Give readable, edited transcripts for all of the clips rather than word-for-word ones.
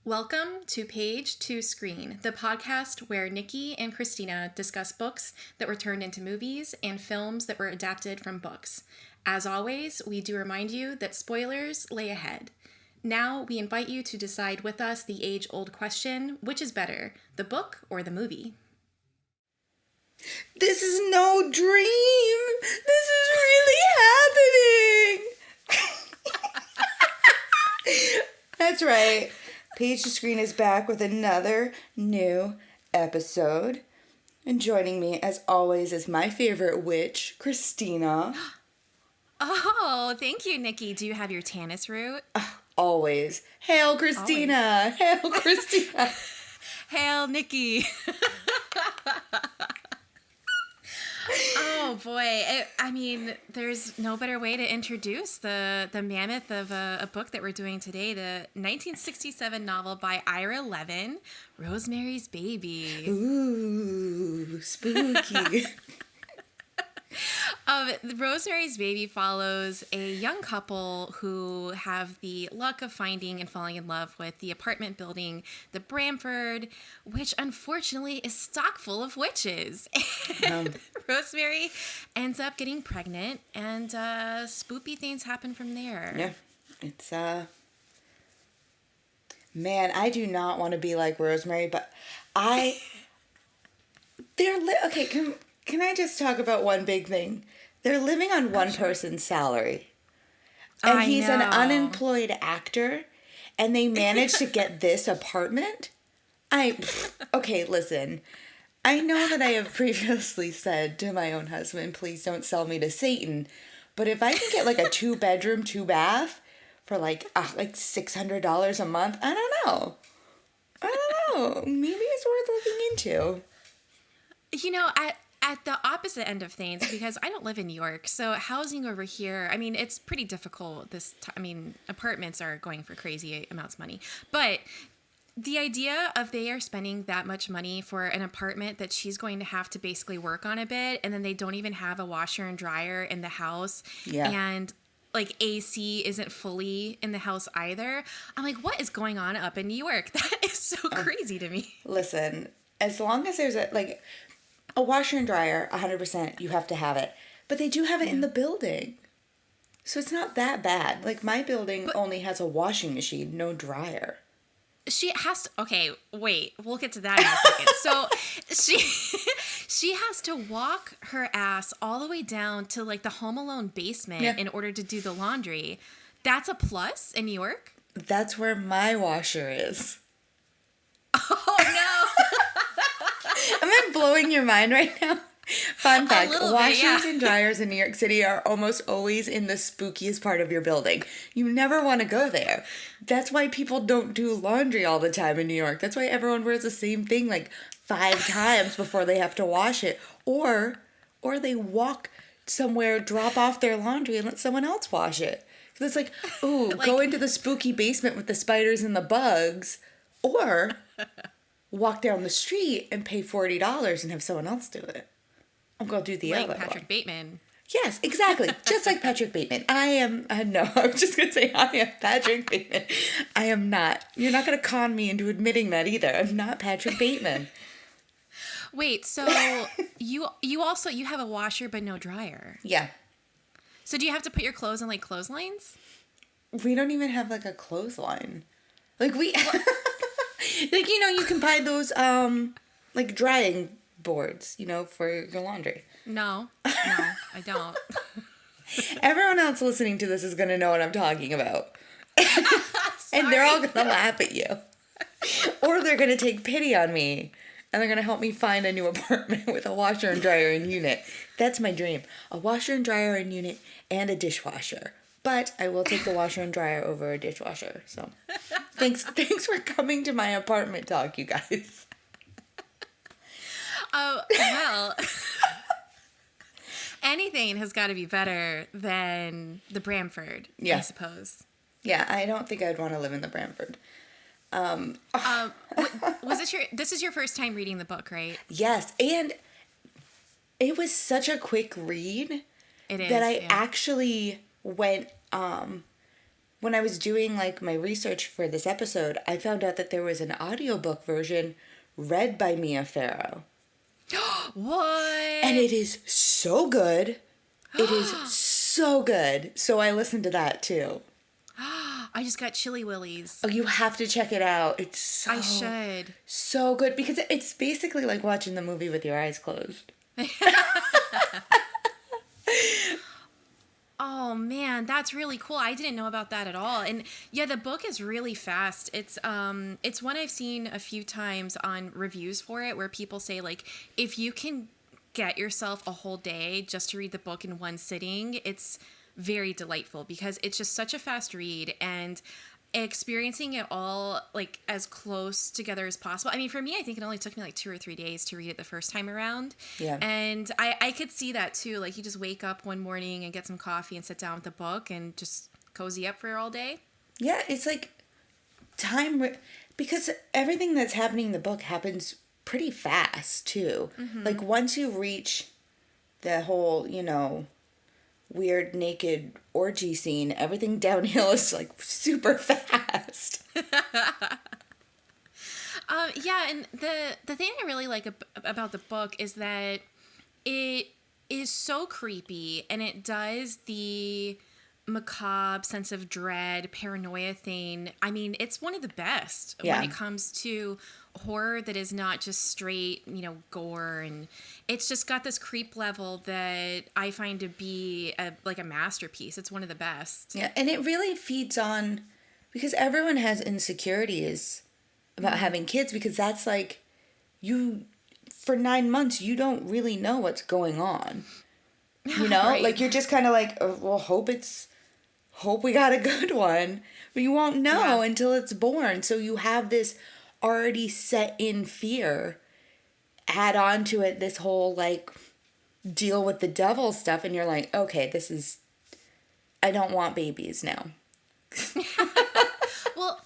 Welcome to Page to Screen, the podcast where Nikki and Christina discuss books that were turned into movies and films that were adapted from books. As always, we do remind you that spoilers lay ahead. Now we invite you to decide with us the age-old question, which is better, the book or the movie? This is no dream. This is really happening. That's right. Page to Screen is back with another new episode. And joining me, as always, is my favorite witch, Christina. Oh, thank you, Nikki. Do you have your tannis root? Always. Hail, Christina. Hail, Christina. Hail, Nikki. Oh boy, there's no better way to introduce the mammoth of a book that we're doing today, the 1967 novel by Ira Levin, Rosemary's Baby. Ooh, spooky. Rosemary's Baby follows a young couple who have the luck of finding and falling in love with the apartment building, the Bramford, which unfortunately is stock full of witches. Rosemary ends up getting pregnant, and spoopy things happen from there. Yeah, it's man, I do not want to be like Rosemary, but okay. Can I just talk about one big thing? They're living on one person's salary. And he's an unemployed actor, and they managed to get this apartment? Okay, listen. I know that I have previously said to my own husband, please don't sell me to Satan. But if I can get like a 2-bedroom, 2-bath for like $600 a month, I don't know. Maybe it's worth looking into. You know, at the opposite end of things, because I don't live in New York, so housing over here, it's pretty difficult. Apartments are going for crazy amounts of money. But the idea of they are spending that much money for an apartment that she's going to have to basically work on a bit, and then they don't even have a washer and dryer in the house. Yeah. And like AC isn't fully in the house either. I'm like, what is going on up in New York? That is so crazy to me. Listen, as long as there's a washer and dryer, 100%, you have to have it. But they do have it in the building. So it's not that bad. Like, my building only has a washing machine, no dryer. She has to, okay, wait, we'll get to that in a second. So she has to walk her ass all the way down to like the Home Alone basement in order to do the laundry. That's a plus in New York? That's where my washer is. Oh, no. Am I blowing your mind right now? Fun fact, washers and dryers in New York City are almost always in the spookiest part of your building. You never want to go there. That's why people don't do laundry all the time in New York. That's why everyone wears the same thing like 5 times before they have to wash it. Or they walk somewhere, drop off their laundry, and let someone else wash it. Because it's like, ooh, go into the spooky basement with the spiders and the bugs. Or walk down the street and pay $40 and have someone else do it. I'm going to do the other one. Like Patrick Bateman. Yes, exactly. Just like Patrick Bateman. I was just going to say I am Patrick Bateman. I am not. You're not going to con me into admitting that either. I'm not Patrick Bateman. Wait, so you have a washer but no dryer. Yeah. So do you have to put your clothes in like clotheslines? We don't even have like a clothesline. Like you can buy those like drying boards, for your laundry. No, I don't. Everyone else listening to this is going to know what I'm talking about. And they're all going to laugh at you. Or they're going to take pity on me. And they're going to help me find a new apartment with a washer and dryer in unit. That's my dream. A washer and dryer in unit and a dishwasher. But I will take the washer and dryer over a dishwasher. So thanks for coming to my apartment talk, you guys. Oh, well, anything has got to be better than the Bramford, I suppose. Yeah, I don't think I'd want to live in the Bramford. This is your first time reading the book, right? Yes, and it was such a quick read that I actually went when I was doing like my research for this episode, I found out that there was an audiobook version read by Mia Farrow. What? And it is so good. It is so good. So I listened to that too. I just got chilly willies. Oh, you have to check it out. It's so I should. So good because it's basically like watching the movie with your eyes closed. Oh man, that's really cool. I didn't know about that at all. And yeah, the book is really fast. It's one I've seen a few times on reviews for it where people say like if you can get yourself a whole day just to read the book in one sitting, it's very delightful because it's just such a fast read and experiencing it all like as close together as possible. I mean, for me, I think it only took me like 2 or 3 days to read it the first time around. Yeah. And I could see that too. Like you just wake up one morning and get some coffee and sit down with the book and just cozy up for all day. Yeah, it's like because everything that's happening in the book happens pretty fast too. Mm-hmm. Like once you reach the whole, weird naked orgy scene, everything downhill is like super fast. Yeah, and the thing I really like about the book is that it is so creepy and it does the macabre sense of dread, paranoia thing. I mean, it's one of the best when it comes to horror that is not just straight, gore, and it's just got this creep level that I find to be a masterpiece. It's one of the best. Yeah, and it really feeds on because everyone has insecurities about having kids because that's like for 9 months you don't really know what's going on. Right. Like you're just kind of like, oh, well, hope we got a good one, but you won't know until it's born. So you have this already set in fear, add on to it this whole like deal with the devil stuff, and you're like, okay, I don't want babies now. Well,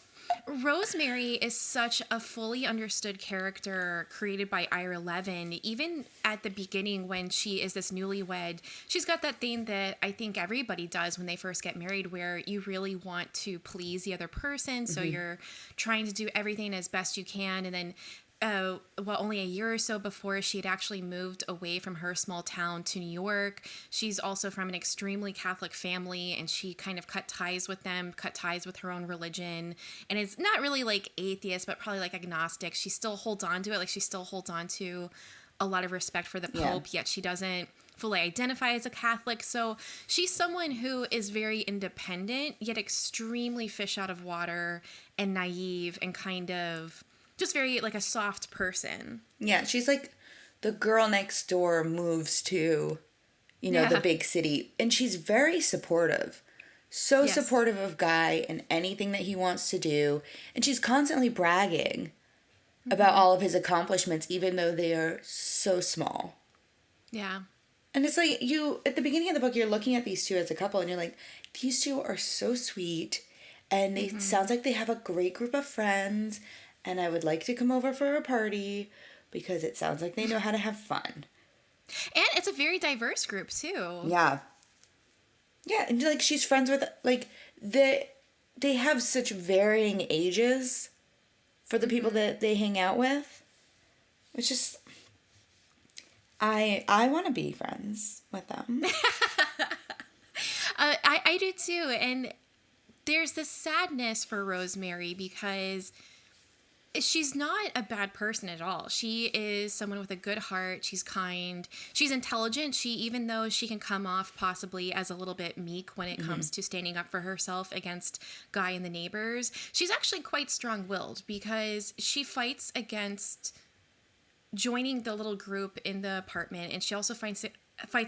Rosemary is such a fully understood character created by Ira Levin. Even at the beginning when she is this newlywed, she's got that thing that I think everybody does when they first get married where you really want to please the other person. So you're trying to do everything as best you can. And then only a year or so before she had actually moved away from her small town to New York. She's also from an extremely Catholic family, and she kind of cut ties with her own religion, and is not really like atheist, but probably like agnostic. She still holds on to it. Like she still holds on to a lot of respect for the Pope, yet she doesn't fully identify as a Catholic. So she's someone who is very independent, yet extremely fish out of water and naive and kind of just very like a soft person. Yeah, she's like the girl next door moves to, the big city. And she's very supportive. So supportive of Guy and anything that he wants to do. And she's constantly bragging about all of his accomplishments, even though they are so small. Yeah. And it's like at the beginning of the book, you're looking at these two as a couple and you're like, these two are so sweet. And it sounds like they have a great group of friends. And I would like to come over for a party because it sounds like they know how to have fun. And it's a very diverse group, too. Yeah. Yeah, and like she's friends with, like, they have such varying ages for the people that they hang out with. It's just, I want to be friends with them. I do, too. And there's this sadness for Rosemary because she's not a bad person at all. She is someone with a good heart. She's kind. She's intelligent. Even though she can come off possibly as a little bit meek when it comes to standing up for herself against Guy and the neighbors, she's actually quite strong-willed because she fights against joining the little group in the apartment, and she also fights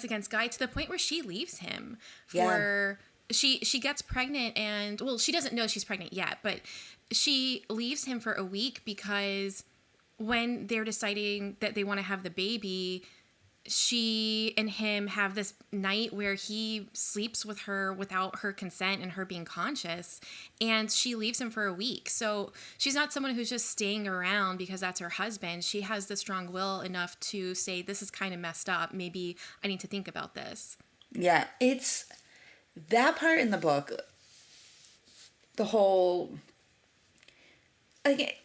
against Guy to the point where she leaves him for... She gets pregnant and... Well, she doesn't know she's pregnant yet, but... She leaves him for a week because when they're deciding that they want to have the baby, she and him have this night where he sleeps with her without her consent and her being conscious, and she leaves him for a week. So she's not someone who's just staying around because that's her husband. She has the strong will enough to say, this is kind of messed up. Maybe I need to think about this. Yeah, it's that part in the book. the whole, like,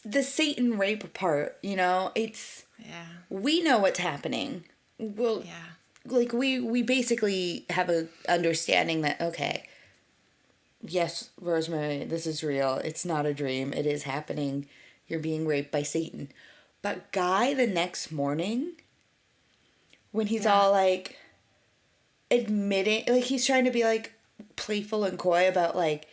the Satan rape part, you know, it's, yeah, we know what's happening. Well, yeah, like, we basically have a understanding that, okay, yes, Rosemary, this is real. It's not a dream. It is happening. You're being raped by Satan. But Guy, the next morning, when he's yeah. all like admitting, like he's trying to be like playful and coy about like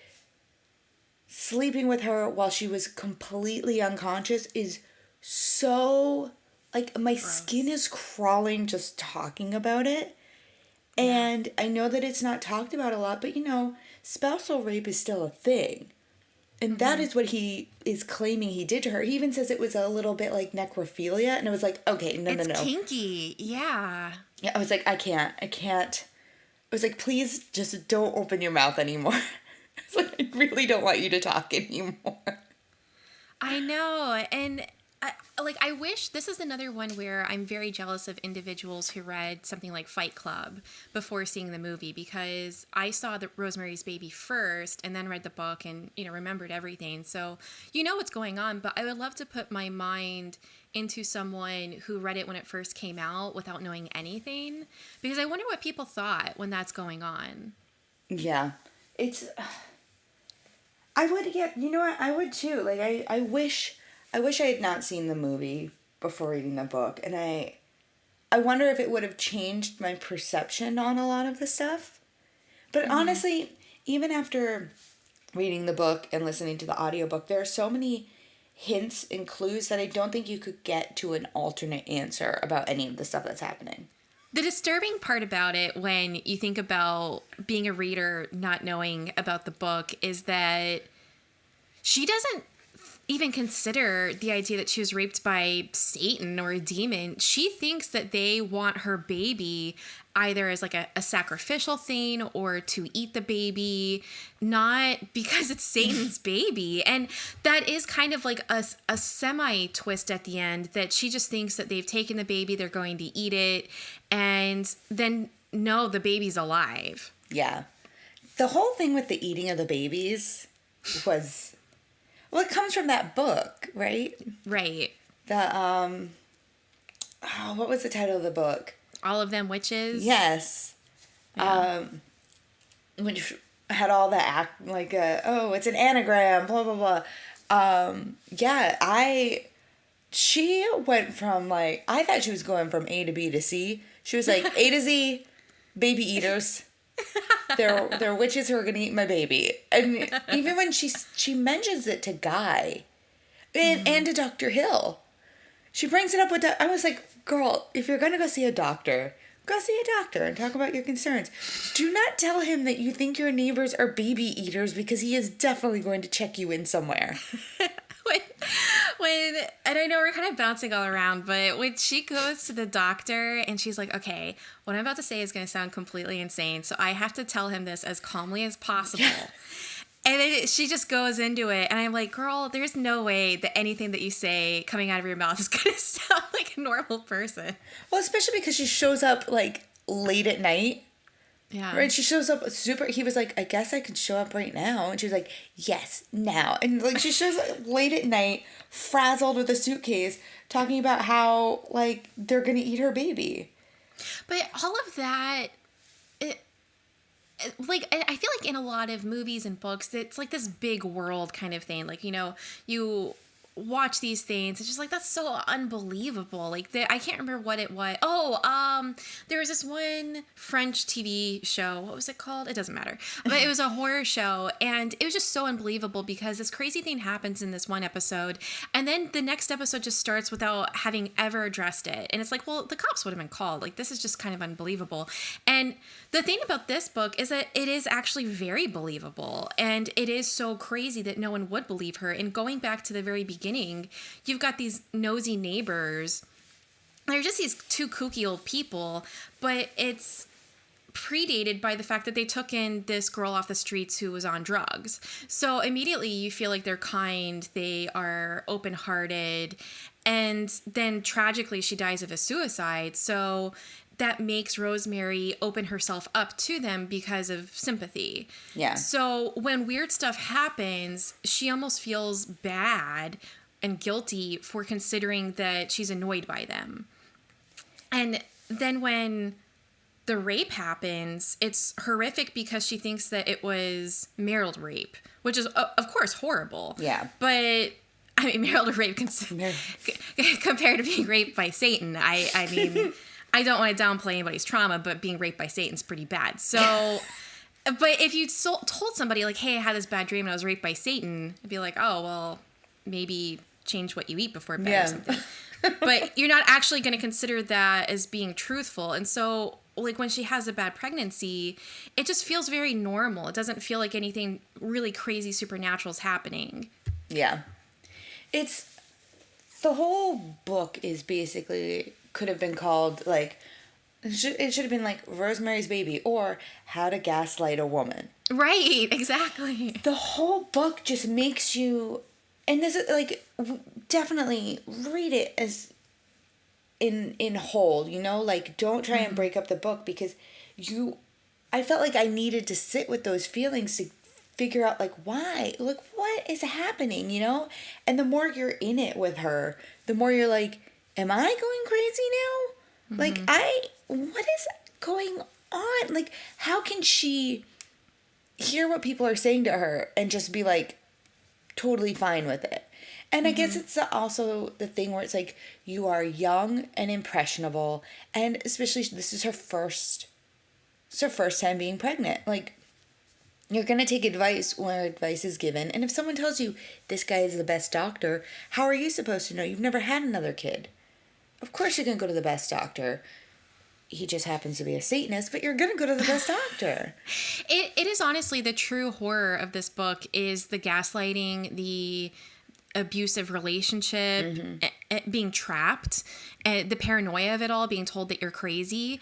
sleeping with her while she was completely unconscious, is so, like, my skin Gross. is crawling just talking about it. Yeah. And I know that it's not talked about a lot, but you know, spousal rape is still a thing. And that is what he is claiming he did to her. He even says it was a little bit like necrophilia. And I was like, okay, no, no, It's no. kinky. Yeah. Yeah, I was like, I can't. I was like, please just don't open your mouth anymore. I was like, I really don't want you to talk anymore. I know. And I wish this is another one where I'm very jealous of individuals who read something like Fight Club before seeing the movie, because I saw the Rosemary's Baby first and then read the book and, you know, remembered everything. So you know what's going on, but I would love to put my mind into someone who read it when it first came out without knowing anything, because I wonder what people thought when that's going on. Yeah. It's, I would, yeah, you know what? I would too. Like, I wish I had not seen the movie before reading the book. And I wonder if it would have changed my perception on a lot of the stuff. But honestly, even after reading the book and listening to the audiobook, there are so many hints and clues that I don't think you could get to an alternate answer about any of the stuff that's happening. The disturbing part about it, when you think about being a reader not knowing about the book, is that she doesn't even consider the idea that she was raped by Satan or a demon. She thinks that they want her baby either as like a sacrificial thing or to eat the baby, not because it's Satan's baby. And that is kind of like a semi twist at the end, that she just thinks that they've taken the baby, they're going to eat it, and then no, the baby's alive. Yeah. The whole thing with the eating of the babies was, well, it comes from that book, right? Right. The, what was the title of the book? All of them witches. Yes. Yeah. Which had all the act, like, oh, it's an anagram, blah, blah, blah. Yeah, she went from, like, I thought she was going from A to B to C. She was like, A to Z, baby eaters. They're witches who are going to eat my baby. And even when she mentions it to Guy and to Dr. Hill, she brings it up with, I was like, girl, if you're going to go see a doctor, go see a doctor and talk about your concerns. Do not tell him that you think your neighbors are baby eaters, because he is definitely going to check you in somewhere. And I know we're kind of bouncing all around, but when she goes to the doctor and she's like, okay, what I'm about to say is going to sound completely insane, so I have to tell him this as calmly as possible. Yeah. And then she just goes into it, and I'm like, girl, there's no way that anything that you say coming out of your mouth is going to sound like a normal person. Well, especially because she shows up, like, late at night. Yeah. Right? She shows up he was like, I guess I could show up right now. And she was like, yes, now. And, like, she shows up late at night, frazzled with a suitcase, talking about how, like, they're going to eat her baby. But all of that, like, I feel like in a lot of movies and books, it's like this big world kind of thing. Like, you know, you watch these things, it's just like, that's so unbelievable. Like, I can't remember what it was. There was this one French TV show. What was it called? It doesn't matter. But it was a horror show, and it was just so unbelievable because this crazy thing happens in this one episode, and then the next episode just starts without having ever addressed it. And it's like, well, the cops would have been called. Like, this is just kind of unbelievable. And the thing about this book is that it is actually very believable, and it is so crazy that no one would believe her. And going back to the very beginning, you've got these nosy neighbors. They're just these two kooky old people, but it's predated by the fact that they took in this girl off the streets who was on drugs. So immediately you feel like they're kind, they are open-hearted, and then tragically she dies of a suicide. So that makes Rosemary open herself up to them because of sympathy. Yeah. So when weird stuff happens, she almost feels bad and guilty for considering that she's annoyed by them. And then when the rape happens, it's horrific because she thinks that it was marital rape, which is, of course, horrible. Yeah. But, I mean, marital rape compared to being raped by Satan, I mean, I don't want to downplay anybody's trauma, but being raped by Satan's pretty bad. So, but if you told somebody, like, hey, I had this bad dream and I was raped by Satan, I'd be like, oh, well, maybe change what you eat before bed or something. But you're not actually going to consider that as being truthful. And so, like, when she has a bad pregnancy, it just feels very normal. It doesn't feel like anything really crazy supernatural is happening. Yeah. It's, the whole book is basically, could have been called, like, it should have been like Rosemary's Baby or How to Gaslight a Woman. Right, exactly. The whole book just makes you, and this is, like, definitely read it as in whole, you know? Like, don't try and break up the book because I felt like I needed to sit with those feelings to figure out, like, why? Like, what is happening, you know? And the more you're in it with her, the more you're like, am I going crazy now? Like, what is going on? Like, how can she hear what people are saying to her and just be, like, totally fine with it? And I guess it's also the thing where it's like, you are young and impressionable, and especially this is her first time being pregnant. Like, you're going to take advice where advice is given, and if someone tells you this guy is the best doctor, how are you supposed to know? You've never had another kid. Of course you're going to go to the best doctor. He just happens to be a Satanist, but you're going to go to the best doctor. It is honestly the true horror of this book is the gaslighting, the abusive relationship, being trapped, the paranoia of it all, being told that you're crazy.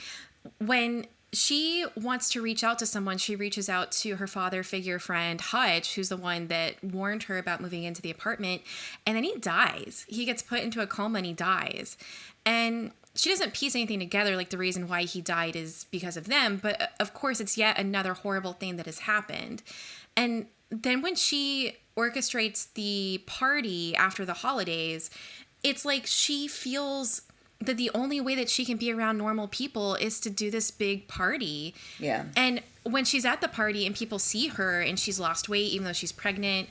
When she wants to reach out to someone, she reaches out to her father figure friend, Hutch, who's the one that warned her about moving into the apartment, and then he dies. He gets put into a coma and he dies. And she doesn't piece anything together, like the reason why he died is because of them, but of course it's yet another horrible thing that has happened. And then when she orchestrates the party after the holidays, it's like she feels that the only way that she can be around normal people is to do this big party. Yeah. And when she's at the party and people see her and she's lost weight, even though she's pregnant,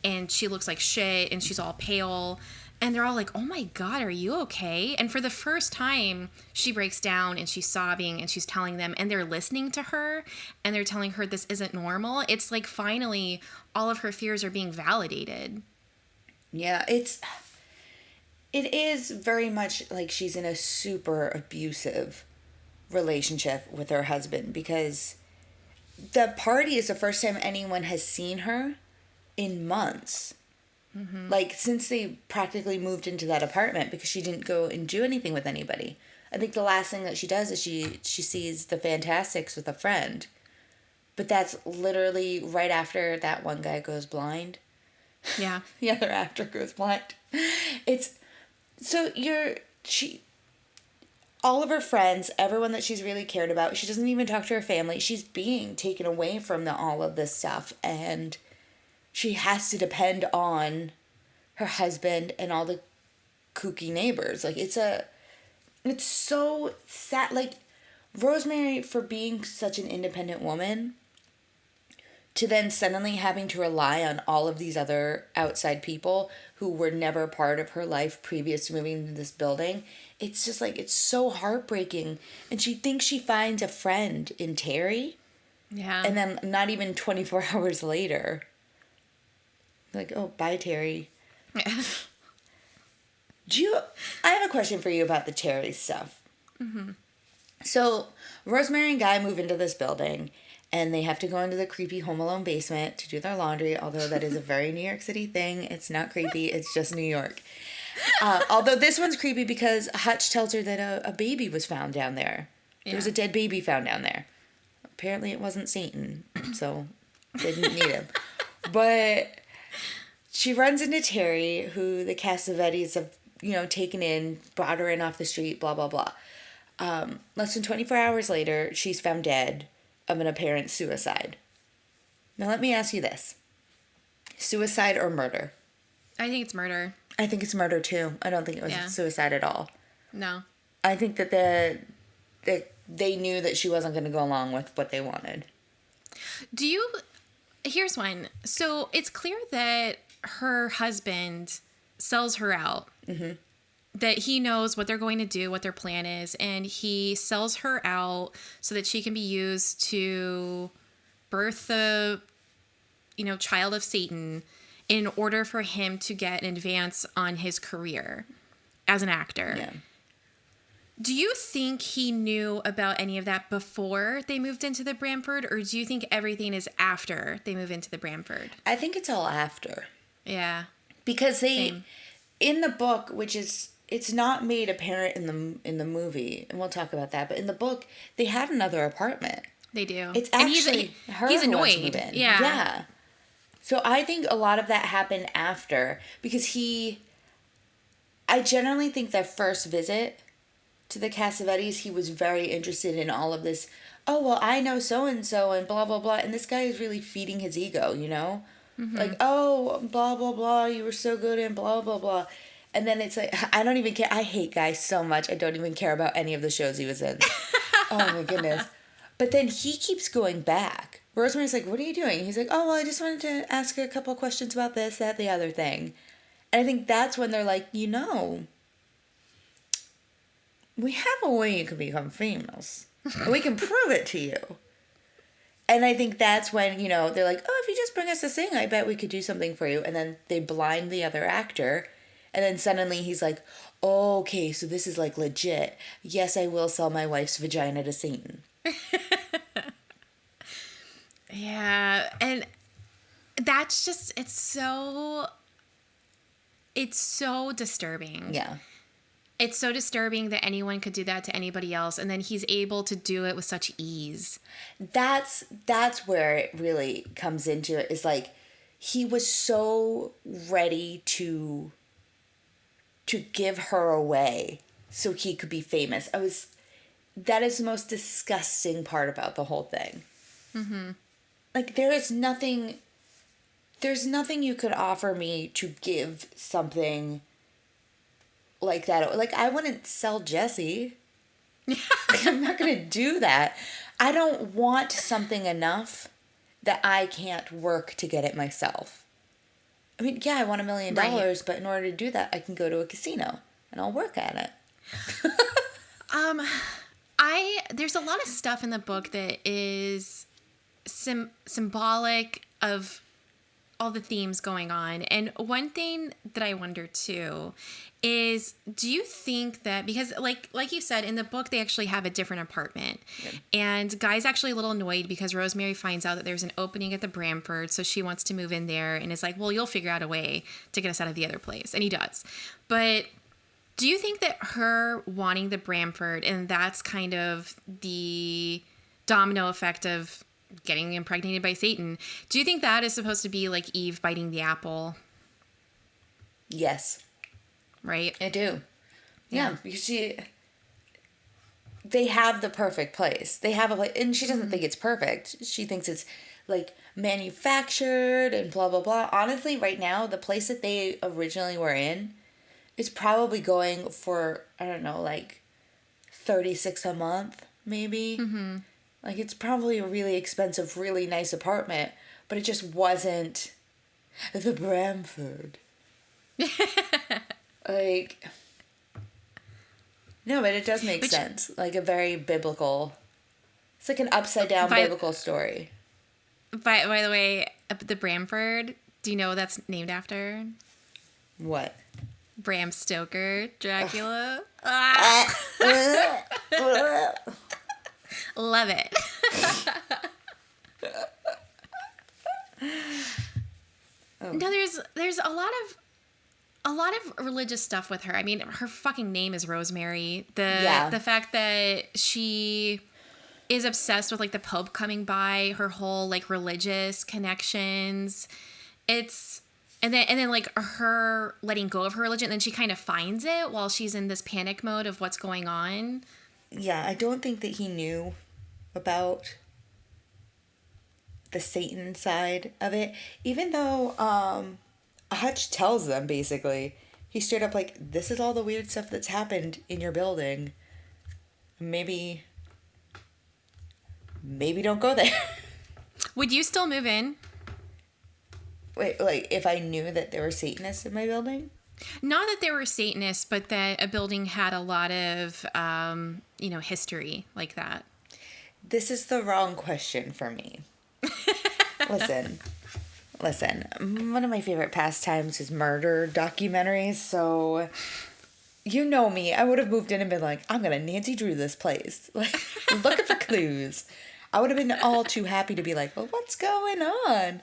and she looks like shit and she's all pale, and they're all like, oh my God, are you okay? And for the first time, she breaks down and she's sobbing and she's telling them, and they're listening to her and they're telling her this isn't normal. It's like finally all of her fears are being validated. Yeah, it is very much like she's in a super abusive relationship with her husband, because the party is the first time anyone has seen her in months. Like, since they practically moved into that apartment, because she didn't go and do anything with anybody. I think the last thing that she does is she sees the Fantastics with a friend. But that's literally right after that one guy goes blind. Yeah. The other actor goes blind. It's, so all of her friends, everyone that she's really cared about, she doesn't even talk to her family. She's being taken away from all of this stuff, and she has to depend on her husband and all the kooky neighbors. Like, it's so sad. Like, Rosemary, for being such an independent woman, to then suddenly having to rely on all of these other outside people who were never part of her life previous to moving into this building, it's just like, it's so heartbreaking. And she thinks she finds a friend in Terry. Yeah. And then not even 24 hours later, like, oh, bye, Terry. I have a question for you about the Terry stuff. So, Rosemary and Guy move into this building, and they have to go into the creepy Home Alone basement to do their laundry, although that is a very New York City thing. It's not creepy, it's just New York. Although this one's creepy because Hutch tells her that a baby was found down there. Yeah. There was a dead baby found down there. Apparently it wasn't Satan, so they didn't need him. But she runs into Terry, who the Cassavetes have, taken in, brought her in off the street, blah, blah, blah. Less than 24 hours later, she's found dead of an apparent suicide. Now, let me ask you this. Suicide or murder? I think it's murder. I think it's murder, too. I don't think it was suicide at all. No. I think that they knew that she wasn't going to go along with what they wanted. Here's one. So it's clear that her husband sells her out. Mm-hmm. That he knows what they're going to do, what their plan is, and he sells her out so that she can be used to birth the, child of Satan in order for him to get an advance on his career as an actor. Yeah. Do you think he knew about any of that before they moved into the Bramford, or do you think everything is after they move into the Bramford? I think it's all after. Yeah. Because in the book, which is, it's not made apparent in the movie, and we'll talk about that, but in the book, they have another apartment. They do. It's actually he's annoyed. Yeah. Yeah. So I think a lot of that happened after, because I generally think that first visit to the Cassavetes, he was very interested in all of this. Oh, well, I know so-and-so and blah, blah, blah. And this guy is really feeding his ego, Mm-hmm. Like, oh, blah, blah, blah, you were so good and blah, blah, blah. And then it's like, I don't even care. I hate guys so much. I don't even care about any of the shows he was in. Oh, my goodness. But then he keeps going back. Rosemary's like, what are you doing? He's like, oh, well, I just wanted to ask a couple questions about this, that, the other thing. And I think that's when they're like, we have a way you can become famous. And we can prove it to you. And I think that's when, they're like, oh, if you just bring us this thing, I bet we could do something for you. And then they blind the other actor. And then suddenly he's like, oh, okay, so this is like legit. Yes, I will sell my wife's vagina to Satan. Yeah. And that's just, it's so disturbing. Yeah. It's so disturbing that anyone could do that to anybody else, and then he's able to do it with such ease. That's where it really comes into it. Is like he was so ready to give her away so he could be famous. That is the most disgusting part about the whole thing. Mm-hmm. Like there's nothing you could offer me to give something like that. Like, I wouldn't sell Jesse. I'm not going to do that. I don't want something enough that I can't work to get it myself. I mean, yeah, I want $1 million, right. But in order to do that, I can go to a casino and I'll work at it. There's a lot of stuff in the book that is symbolic of all the themes going on. And one thing that I wonder too is, do you think that, because like you said, in the book, they actually have a different apartment. Yeah. And Guy's actually a little annoyed because Rosemary finds out that there's an opening at the Bramford, so she wants to move in there and is like, well, you'll figure out a way to get us out of the other place. And he does. But do you think that her wanting the Bramford, and that's kind of the domino effect of getting impregnated by Satan, do you think that is supposed to be like Eve biting the apple? Yes. Right? I do. Yeah, because they have the perfect place. They have a place, and she doesn't think it's perfect. She thinks it's like manufactured and blah, blah, blah. Honestly, right now, the place that they originally were in is probably going for, I don't know, like $36 a month, maybe. Mm-hmm. Like, it's probably a really expensive, really nice apartment, but it just wasn't the Bramford. Like, no, but it does make sense. Like a very biblical, it's like an upside down biblical story. By the way, the Bramford, do you know what that's named after? What? Bram Stoker, Dracula. Love it. No, there's a lot of religious stuff with her. I mean, her fucking name is Rosemary. The fact that she is obsessed with like the Pope coming by, her whole like religious connections. And then like her letting go of her religion, and then she kind of finds it while she's in this panic mode of what's going on. yeah, I don't think that he knew about the Satan side of it. Even though Hutch tells them, basically, he's straight up like, this is all the weird stuff that's happened in your building. Maybe don't go there. Would you still move in? Wait, like, if I knew that there were Satanists in my building? Not that there were Satanists, but that a building had a lot of, history like that. This is the wrong question for me. Listen. One of my favorite pastimes is murder documentaries, so you know me. I would have moved in and been like, I'm going to Nancy Drew this place. Like, looking for clues. I would have been all too happy to be like, well, what's going on?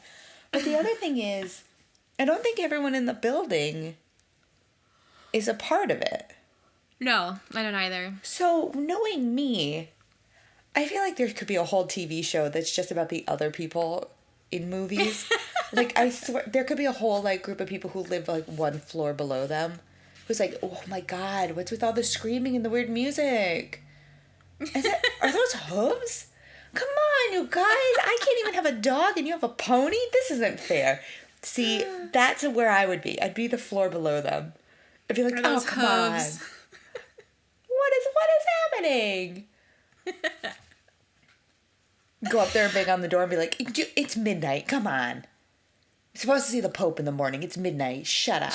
But the other thing is, I don't think everyone in the building is a part of it. No, I don't either. So, knowing me, I feel like there could be a whole TV show that's just about the other people in movies. Like, I swear, there could be a whole, like, group of people who live, like, one floor below them. Who's like, oh my God, what's with all the screaming and the weird music? Are those hooves? Come on, you guys. I can't even have a dog and you have a pony? This isn't fair. See, that's where I would be. I'd be the floor below them. I'd be like, oh, come hooves? On. What is happening? Go up there and bang on the door and be like, it's midnight. Come on. You're supposed to see the Pope in the morning. It's midnight. Shut up.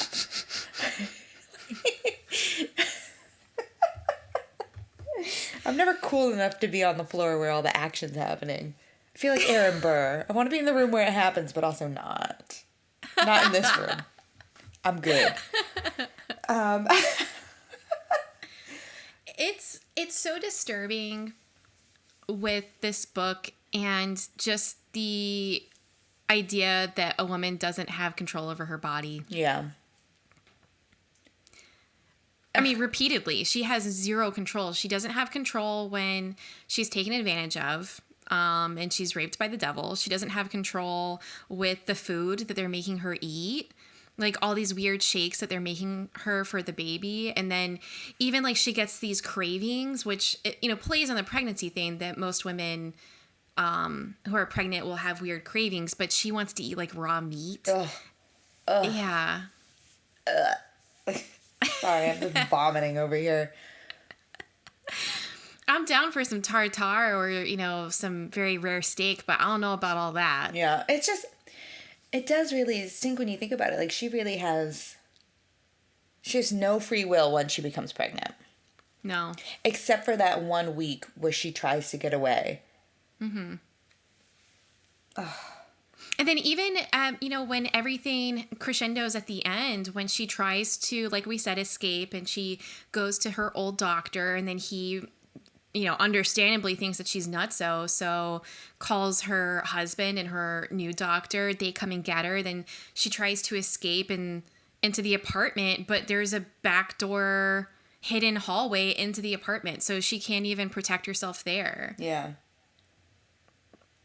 I'm never cool enough to be on the floor where all the action's happening. I feel like Aaron Burr. I want to be in the room where it happens, but also not. Not in this room. I'm good. It's so disturbing with this book and just the idea that a woman doesn't have control over her body. Yeah. I mean, repeatedly, she has zero control. She doesn't have control when she's taken advantage of, and she's raped by the devil. She doesn't have control with the food that they're making her eat, like all these weird shakes that they're making her for the baby. And then even like she gets these cravings, which, plays on the pregnancy thing that most women who are pregnant will have weird cravings, but she wants to eat like raw meat. Ugh. Ugh. Yeah. Sorry, I'm just vomiting over here. I'm down for some tartare or, some very rare steak, but I don't know about all that. Yeah, it does really stink when you think about it. Like, she has no free will when she becomes pregnant. No. Except for that 1 week where she tries to get away. Mm-hmm. Ugh. And then even, when everything crescendos at the end, when she tries to, like we said, escape and she goes to her old doctor and then he, understandably thinks that she's nutso, so calls her husband and her new doctor. They come and get her. Then she tries to escape into the apartment, but there's a backdoor hidden hallway into the apartment, so she can't even protect herself there. Yeah.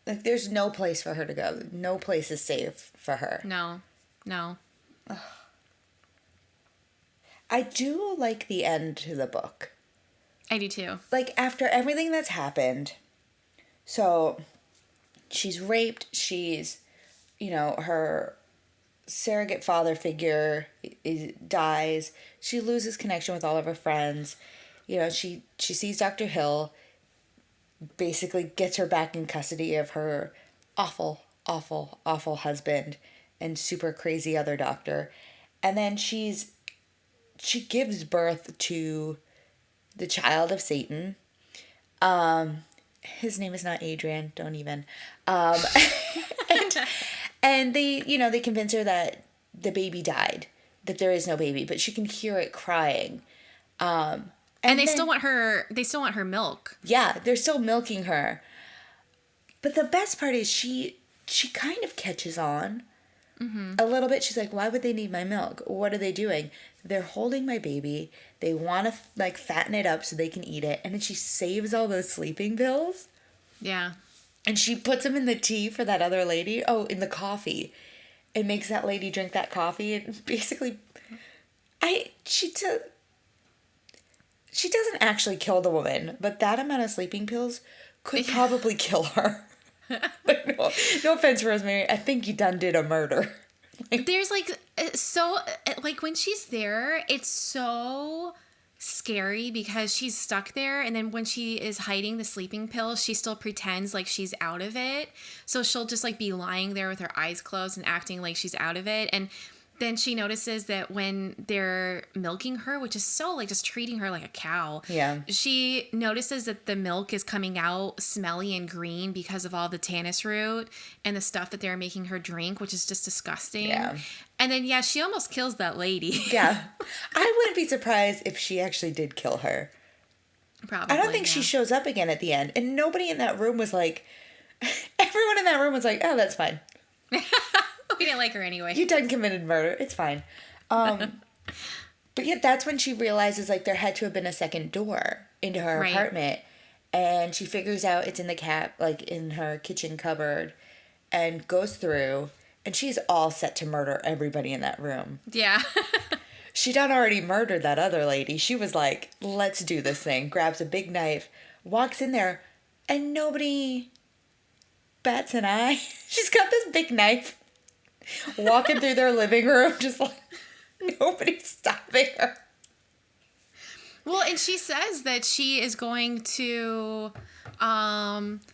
Like, there's no place for her to go. No place is safe for her. No. Ugh. I do like the end to the book. I do too. Like, after everything that's happened, so she's raped, she's, her surrogate father figure dies, she loses connection with all of her friends, she sees Dr. Hill, basically gets her back in custody of her awful, awful, awful husband and super crazy other doctor. And then she gives birth to the child of Satan. His name is not Adrian, don't even. And they convince her that the baby died, that there is no baby, but she can hear it crying. And they still want her milk. Yeah, they're still milking her. But the best part is she kind of catches on a little bit. She's like, why would they need my milk? What are they doing? They're holding my baby. They want to fatten it up so they can eat it. And then she saves all those sleeping pills. Yeah. And she puts them in the tea for that other lady. Oh, in the coffee. And makes that lady drink that coffee. And basically, she doesn't actually kill the woman, but that amount of sleeping pills could probably kill her. Like, no offense, Rosemary. I think you done did a murder. There's like, so, like when she's there, it's so scary because she's stuck there, and then when she is hiding the sleeping pills, she still pretends like she's out of it. So she'll just like be lying there with her eyes closed and acting like she's out of it. And then she notices that when they're milking her, which is so like just treating her like a cow, Yeah. she notices that the milk is coming out smelly and green because of all the tannis root and the stuff that they're making her drink, which is just disgusting. Yeah. And then, yeah, she almost kills that lady. Yeah. I wouldn't be surprised if she actually did kill her. Probably. I don't think she shows up again at the end. And nobody in that room was like, everyone in that room was like, oh, that's fine. We didn't like her anyway. You done committed murder. It's fine. But yeah, that's when she realizes like there had to have been a second door into her apartment. And she figures out it's in the like in her kitchen cupboard, and goes through, and she's all set to murder everybody in that room. Yeah. She done already murdered that other lady. She was like, let's do this thing. Grabs a big knife, walks in there, and nobody bats an eye. She's got this big knife, walking through their living room, just like nobody's stopping her. Well, and she says that she is going to,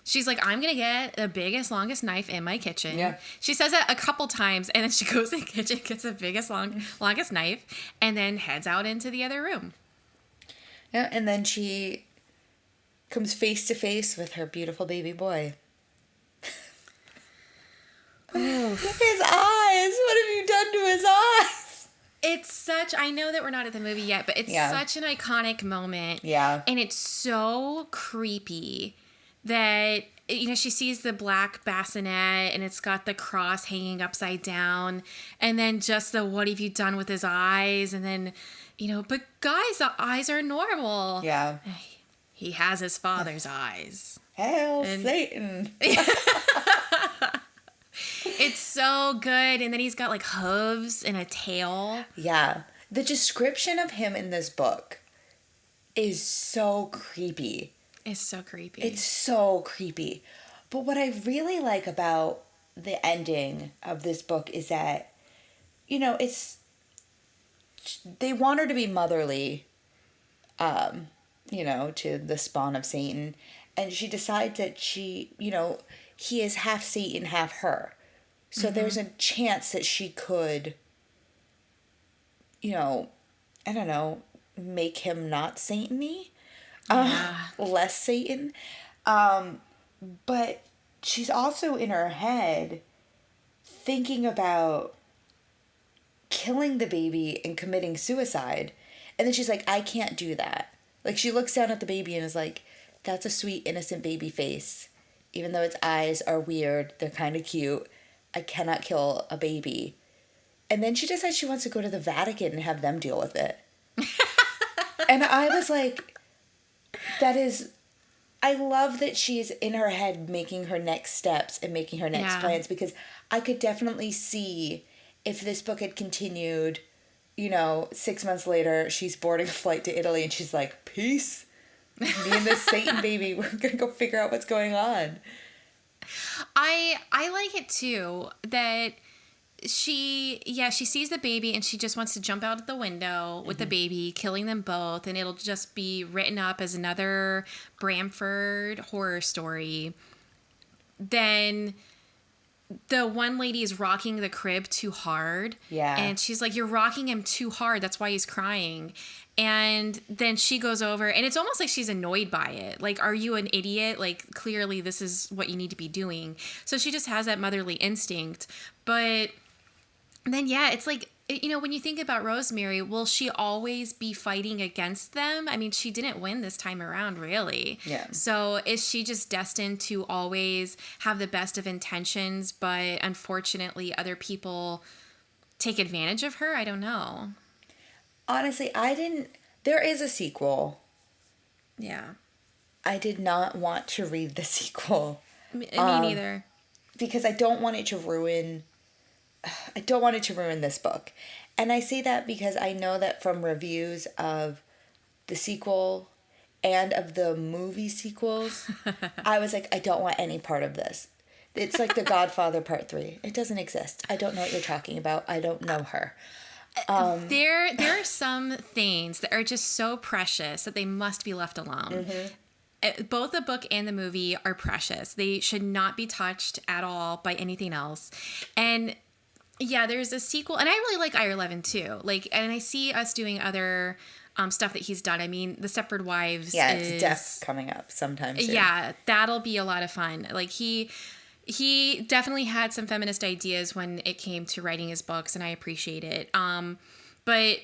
she's like, I'm going to get the biggest, longest knife in my kitchen. Yeah. She says that a couple times, and then she goes in the kitchen, gets the biggest, longest knife, and then heads out into the other room. Yeah, and then she comes face to face with her beautiful baby boy. Look at his eyes. What have you done to his eyes? It's such, I know that we're not at the movie yet, but it's such an iconic moment. Yeah. And it's so creepy that, you know, she sees the black bassinet and it's got the cross hanging upside down. And then just the, what have you done with his eyes? And then, you know, but guys, the eyes are normal. Yeah. He has his father's eyes. Hail Satan. It's so good. And then he's got like hooves and a tail. Yeah. The description of him in this book is so creepy. It's so creepy. It's so creepy. But what I really like about the ending of this book is that, you know, they want her to be motherly, you know, to the spawn of Satan. And she decides that she, you know, he is half Satan, half her. So there's a chance that she could, you know, I don't know, make him not Satan-y, less Satan. But she's also in her head thinking about killing the baby and committing suicide. And then she's like, I can't do that. Like, she looks down at the baby and is like, that's a sweet, innocent baby face. Even though its eyes are weird, they're kind of cute. I cannot kill a baby. And then she decides she wants to go to the Vatican and have them deal with it. And I was like, I love that she's in her head making her next steps and making her next plans, because I could definitely see if this book had continued, you know, 6 months later, she's boarding a flight to Italy and she's like, peace. Me and this Satan baby, we're going to go figure out what's going on. I like it too, that she sees the baby and she just wants to jump out of the window with the baby, killing them both, and it'll just be written up as another Bramford horror story. Then the one lady is rocking the crib too hard. Yeah. And she's like, you're rocking him too hard. That's why he's crying. And then she goes over, and it's almost like she's annoyed by it. Like, are you an idiot? Like, clearly this is what you need to be doing. So she just has that motherly instinct. But then, yeah, it's like, you know, when you think about Rosemary, will she always be fighting against them? I mean, she didn't win this time around, really. Yeah. So is she just destined to always have the best of intentions, but unfortunately other people take advantage of her? I don't know. Honestly, there is a sequel. Yeah. I did not want to read the sequel. Me neither. Because I don't want it to ruin this book. And I say that because I know that from reviews of the sequel and of the movie sequels, I was like, I don't want any part of this. It's like The Godfather Part 3. It doesn't exist. I don't know what you're talking about. I don't know her. There are some things that are just so precious that they must be left alone. Both the book and the movie are precious. They should not be touched at all by anything else. And yeah, there's a sequel, and I really like Ire Levin too. Like, and I see us doing other stuff that he's done. I mean, The Stepford Wives. Yeah, it's Death coming up sometime soon. Yeah, that'll be a lot of fun. Like he definitely had some feminist ideas when it came to writing his books, and I appreciate it. But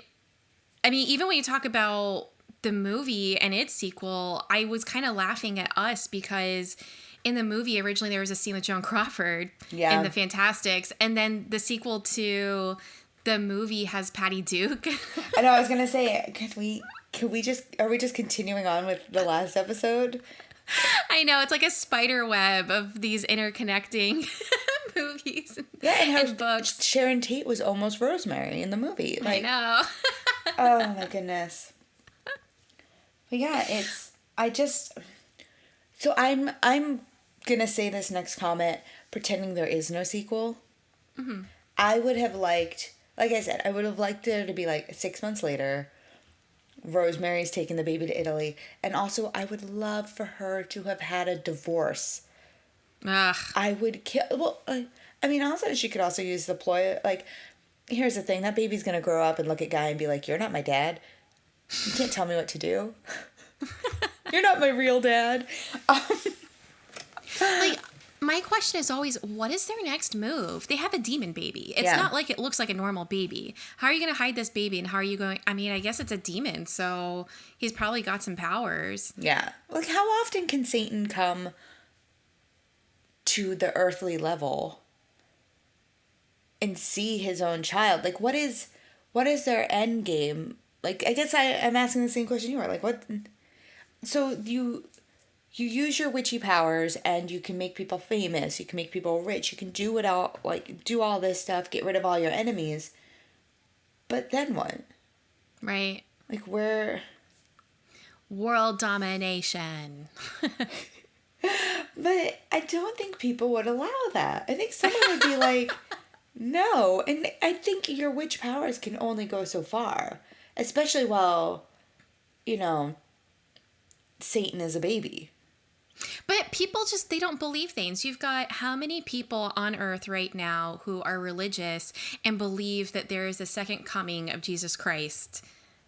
I mean, even when you talk about the movie and its sequel, I was kind of laughing at us because in the movie originally there was a scene with Joan Crawford in the Fantastics, and then the sequel to the movie has Patty Duke. I know. I was gonna say, are we just continuing on with the last episode? I know, it's like a spider web of these interconnecting movies and books. Sharon Tate was almost Rosemary in the movie. Like, I know. Oh my goodness. But yeah, so I'm gonna say this next comment, pretending there is no sequel. Mm-hmm. I would have liked, like I said, I would have liked there to be like 6 months later. Rosemary's taking the baby to Italy. And also, I would love for her to have had a divorce. Ugh. I would kill... Well, I mean, also, she could also use the ploy... Like, here's the thing. That baby's going to grow up and look at Guy and be like, you're not my dad. You can't tell me what to do. You're not my real dad. Like... My question is always, what is their next move? They have a demon baby. It's not like it looks like a normal baby. How are you going to hide this baby, and how are you going... I mean, I guess it's a demon, so he's probably got some powers. Yeah. Like, how often can Satan come to the earthly level and see his own child? Like, what is their end game? Like, I guess I'm asking the same question you are. Like, what... So, you use your witchy powers and you can make people famous, you can make people rich, you can do all this stuff, get rid of all your enemies. But then what? Right. Like, where... World domination. But I don't think people would allow that. I think someone would be like, no. And I think your witch powers can only go so far. Especially while, Satan is a baby. But people they don't believe things. You've got how many people on earth right now who are religious and believe that there is a second coming of Jesus Christ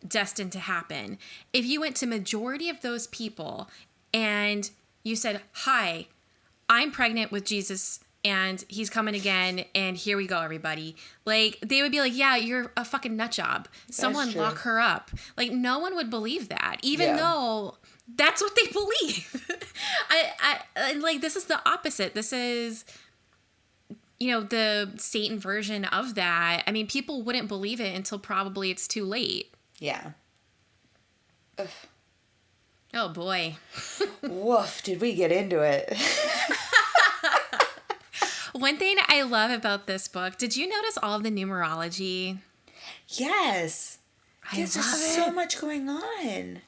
destined to happen. If you went to majority of those people and you said, hi, I'm pregnant with Jesus and he's coming again and here we go, everybody. Like, they would be like, yeah, you're a fucking nut job. Someone lock her up. Like, no one would believe that, even though... That's what they believe. I like, this is the opposite. This is, the Satan version of that. I mean, people wouldn't believe it until probably it's too late. Yeah. Ugh. Oh, boy. Woof, did we get into it? One thing I love about this book, did you notice all of the numerology? Yes. There's so much going on.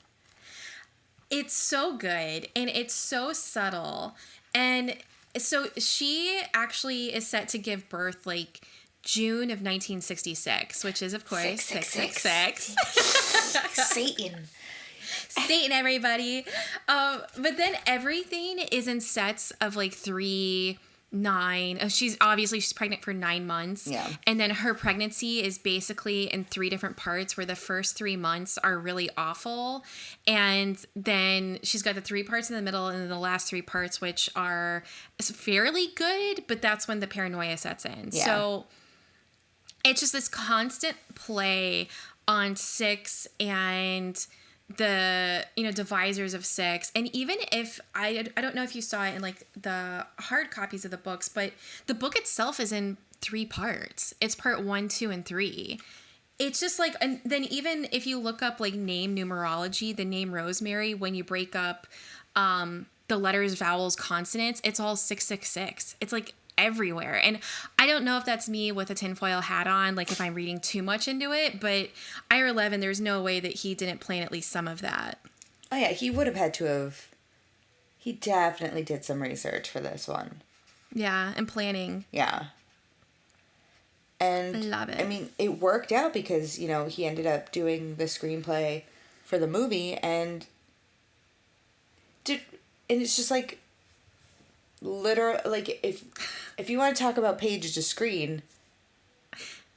It's so good, and it's so subtle. And so she actually is set to give birth, like, June of 1966, which is, of course, 666. Satan. Satan, everybody. But then everything is in sets of, like, 3, 9. She's pregnant for 9 months. Yeah. And then her pregnancy is basically in 3 different parts, where the first 3 months are really awful. And then she's got the 3 parts in the middle, and then the last 3 parts, which are fairly good, but that's when the paranoia sets in. Yeah. So it's just this constant play on 6 and the divisors of 6. And even if I don't know if you saw it in like the hard copies of the books, but the book itself is in 3 parts. It's part 1, 2, and 3. It's just like, and then even if you look up like name numerology, the name Rosemary, when you break up the letters, vowels, consonants, it's all 666. It's like everywhere. And I don't know if that's me with a tinfoil hat on, like if I'm reading too much into it, but IR 11, there's no way that he didn't plan at least some of that. Oh yeah, he would have had to have. He definitely did some research for this one. Yeah, and planning. Yeah. And I love it. I mean, it worked out because, he ended up doing the screenplay for the movie and it's just like literal, like if you want to talk about page to screen,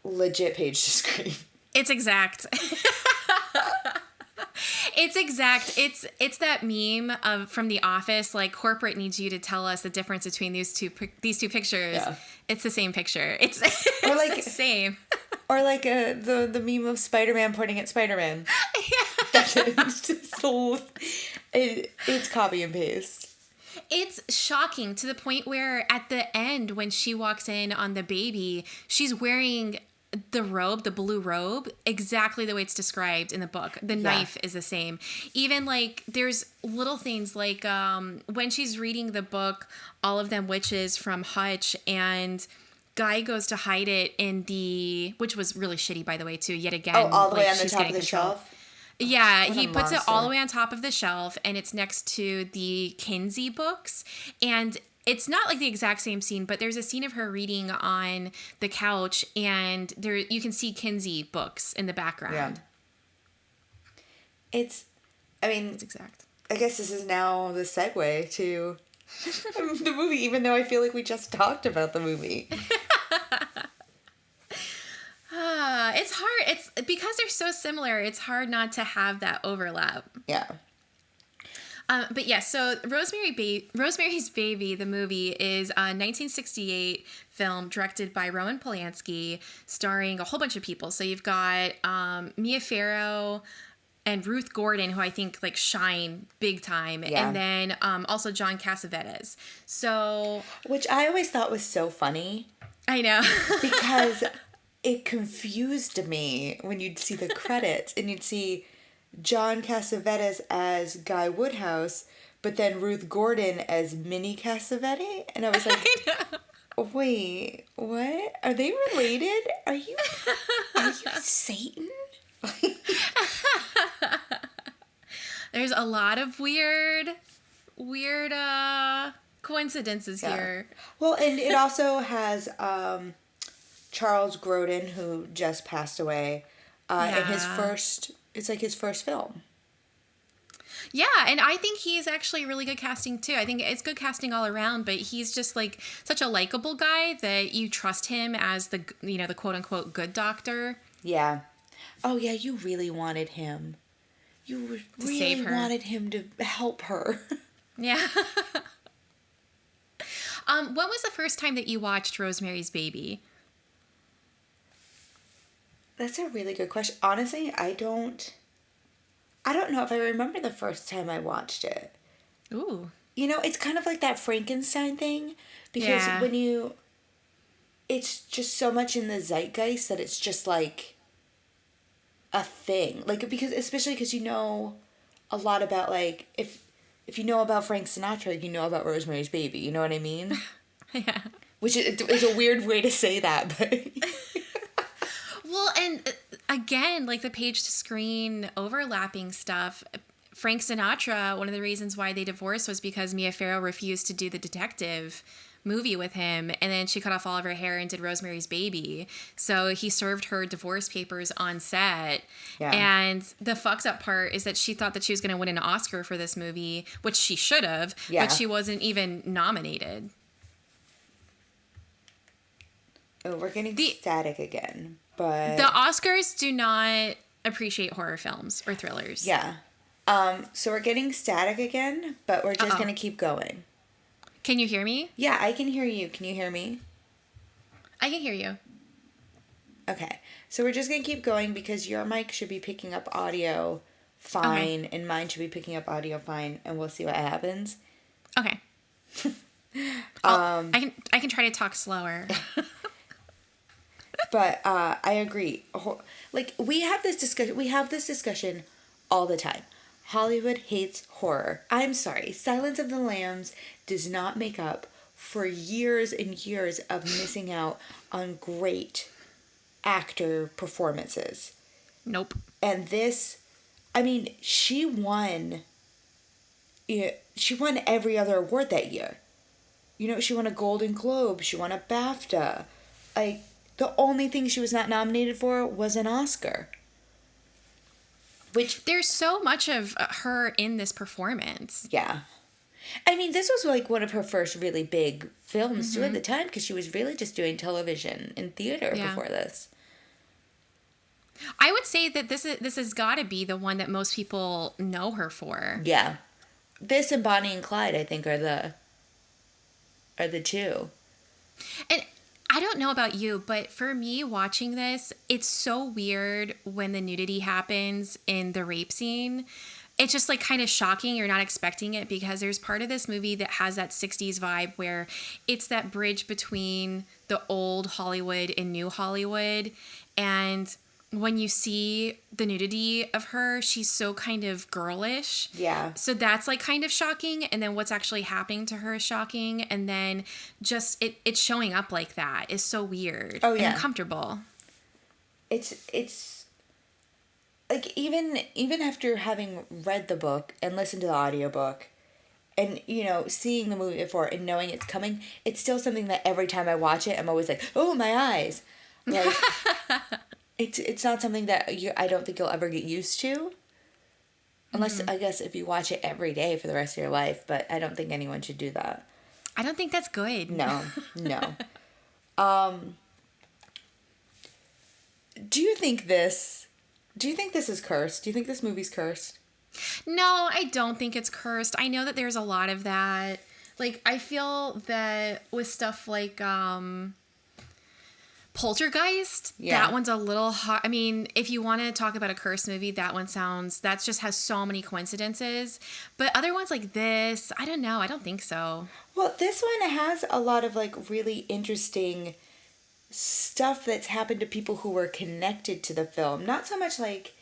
legit page to screen. It's exact. It's exact. It's that meme from The Office, like corporate needs you to tell us the difference between these two pictures. Yeah. It's the same picture. It's or like the same. Or like the meme of Spider-Man pointing at Spider-Man. Yeah. That's it. It's copy and paste. It's shocking to the point where at the end when she walks in on the baby, she's wearing the robe, the blue robe, exactly the way it's described in the book. The knife is the same. Even like there's little things like when she's reading the book, All of Them Witches from Hutch, and Guy goes to hide it in which was really shitty by the way too, yet again. Oh, all the way on the top of the shelf? Yeah, he puts it all the way on top of the shelf, and it's next to the Kinsey books. And it's not like the exact same scene, but there's a scene of her reading on the couch, and there you can see Kinsey books in the background. Yeah. It's exact. I guess this is now the segue to the movie, even though I feel like we just talked about the movie. It's hard. It's because they're so similar. It's hard not to have that overlap. Yeah. But yeah, so Rosemary's Baby, the movie, is a 1968 film directed by Roman Polanski, starring a whole bunch of people. So you've got Mia Farrow and Ruth Gordon, who I think like shine big time, and then also John Cassavetes. So, which I always thought was so funny. I know because it confused me when you'd see the credits and you'd see John Cassavetes as Guy Woodhouse, but then Ruth Gordon as Minnie Cassavetes, and I was like, wait, what? Are they related? Are you Satan? There's a lot of weird coincidences here. Well, and it also has Charles Grodin, who just passed away, and it's like his first film. Yeah, and I think he's actually really good casting too. I think it's good casting all around, but he's just like such a likable guy that you trust him as the quote unquote good doctor. Yeah. Oh yeah, you really wanted him. You really wanted him to help her. Yeah. When was the first time that you watched Rosemary's Baby? That's a really good question. Honestly, I don't know if I remember the first time I watched it. Ooh. It's kind of like that Frankenstein thing, because it's just so much in the zeitgeist that it's just like a thing. Like, especially because you know a lot about, like, if you know about Frank Sinatra, you know about Rosemary's Baby, you know what I mean? Yeah. Which is a weird way to say that, but... Well, and again, like the page to screen overlapping stuff, Frank Sinatra, one of the reasons why they divorced was because Mia Farrow refused to do the detective movie with him, and then she cut off all of her hair and did Rosemary's Baby. So he served her divorce papers on set. Yeah. And the fucked up part is that she thought that she was going to win an Oscar for this movie, which she should have, but she wasn't even nominated. Oh, we're getting static again. But the Oscars do not appreciate horror films or thrillers. Yeah. So we're getting static again, but we're just going to keep going. Can you hear me? Yeah, I can hear you. Can you hear me? I can hear you. Okay. So we're just going to keep going because your mic should be picking up audio fine and mine should be picking up audio fine, and we'll see what happens. Okay. I can try to talk slower. But I agree. Like, we have this discussion all the time. Hollywood hates horror. I'm sorry. Silence of the Lambs does not make up for years and years of missing out on great actor performances. Nope. And this, I mean, she won every other award that year. You know, she won a Golden Globe, she won a BAFTA. Like, the only thing she was not nominated for was an Oscar. Which, there's so much of her in this performance. yeah. I mean, this was like one of her first really big films too at the time, because she was really just doing television and theater before this. I would say that this has got to be the one that most people know her for. Yeah. This and Bonnie and Clyde, I think, are the two. And I don't know about you, but for me watching this, it's so weird when the nudity happens in the rape scene. It's just like kind of shocking. You're not expecting it, because there's part of this movie that has that 60s vibe where it's that bridge between the old Hollywood and new Hollywood. And when you see the nudity of her, she's so kind of girlish. Yeah. So that's like kind of shocking. And then what's actually happening to her is shocking. And then just it showing up like that is so weird. Oh, yeah. And uncomfortable. It's like, even after having read the book and listened to the audiobook and, you know, seeing the movie before and knowing it's coming, it's still something that every time I watch it, I'm always like, oh, my eyes. Like, it's not something that I don't think you'll ever get used to. Unless, I guess, if you watch it every day for the rest of your life. But I don't think anyone should do that. I don't think that's good. No. Do you think this is cursed? Do you think this movie's cursed? No, I don't think it's cursed. I know that there's a lot of that. Like, I feel that with stuff like Poltergeist, that one's a little hard. I mean, if you want to talk about a cursed movie, that just has so many coincidences. But other ones like this, I don't know. I don't think so. Well, this one has a lot of, like, really interesting stuff that's happened to people who were connected to the film. Not so much like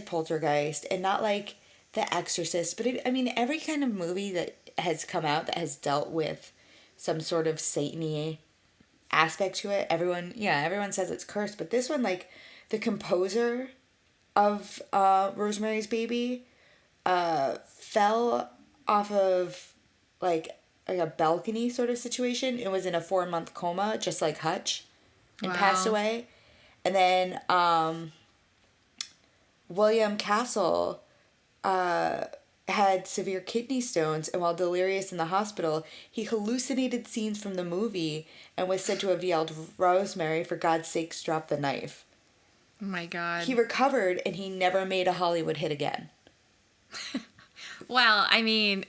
Poltergeist and not like The Exorcist, but I mean, every kind of movie that has come out that has dealt with some sort of Satan-y aspect to it, everyone says it's cursed. But this one, like, the composer of Rosemary's Baby fell off of like a balcony sort of situation. It was in a 4-month coma, just like Hutch, and passed away. And then William Castle had severe kidney stones, and while delirious in the hospital, he hallucinated scenes from the movie and was said to have yelled, "Rosemary, for God's sakes, drop the knife." Oh my God. He recovered, and he never made a Hollywood hit again. Well, I mean,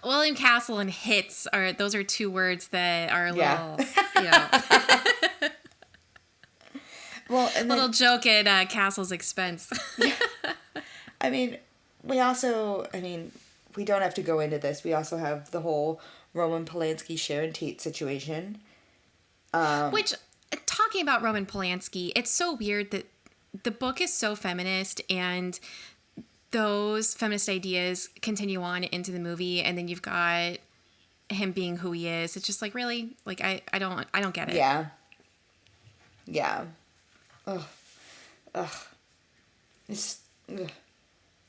William Castle and hits those are two words that are a little, you know. Well, and then, little joke at Castle's expense. Yeah. I mean, we don't have to go into this. We also have the whole Roman Polanski, Sharon Tate situation. Which, talking about Roman Polanski, it's so weird that the book is so feminist, and those feminist ideas continue on into the movie, and then you've got him being who he is. It's just like, really? Like, I don't get it. Yeah. Yeah. Ugh. It's, ugh.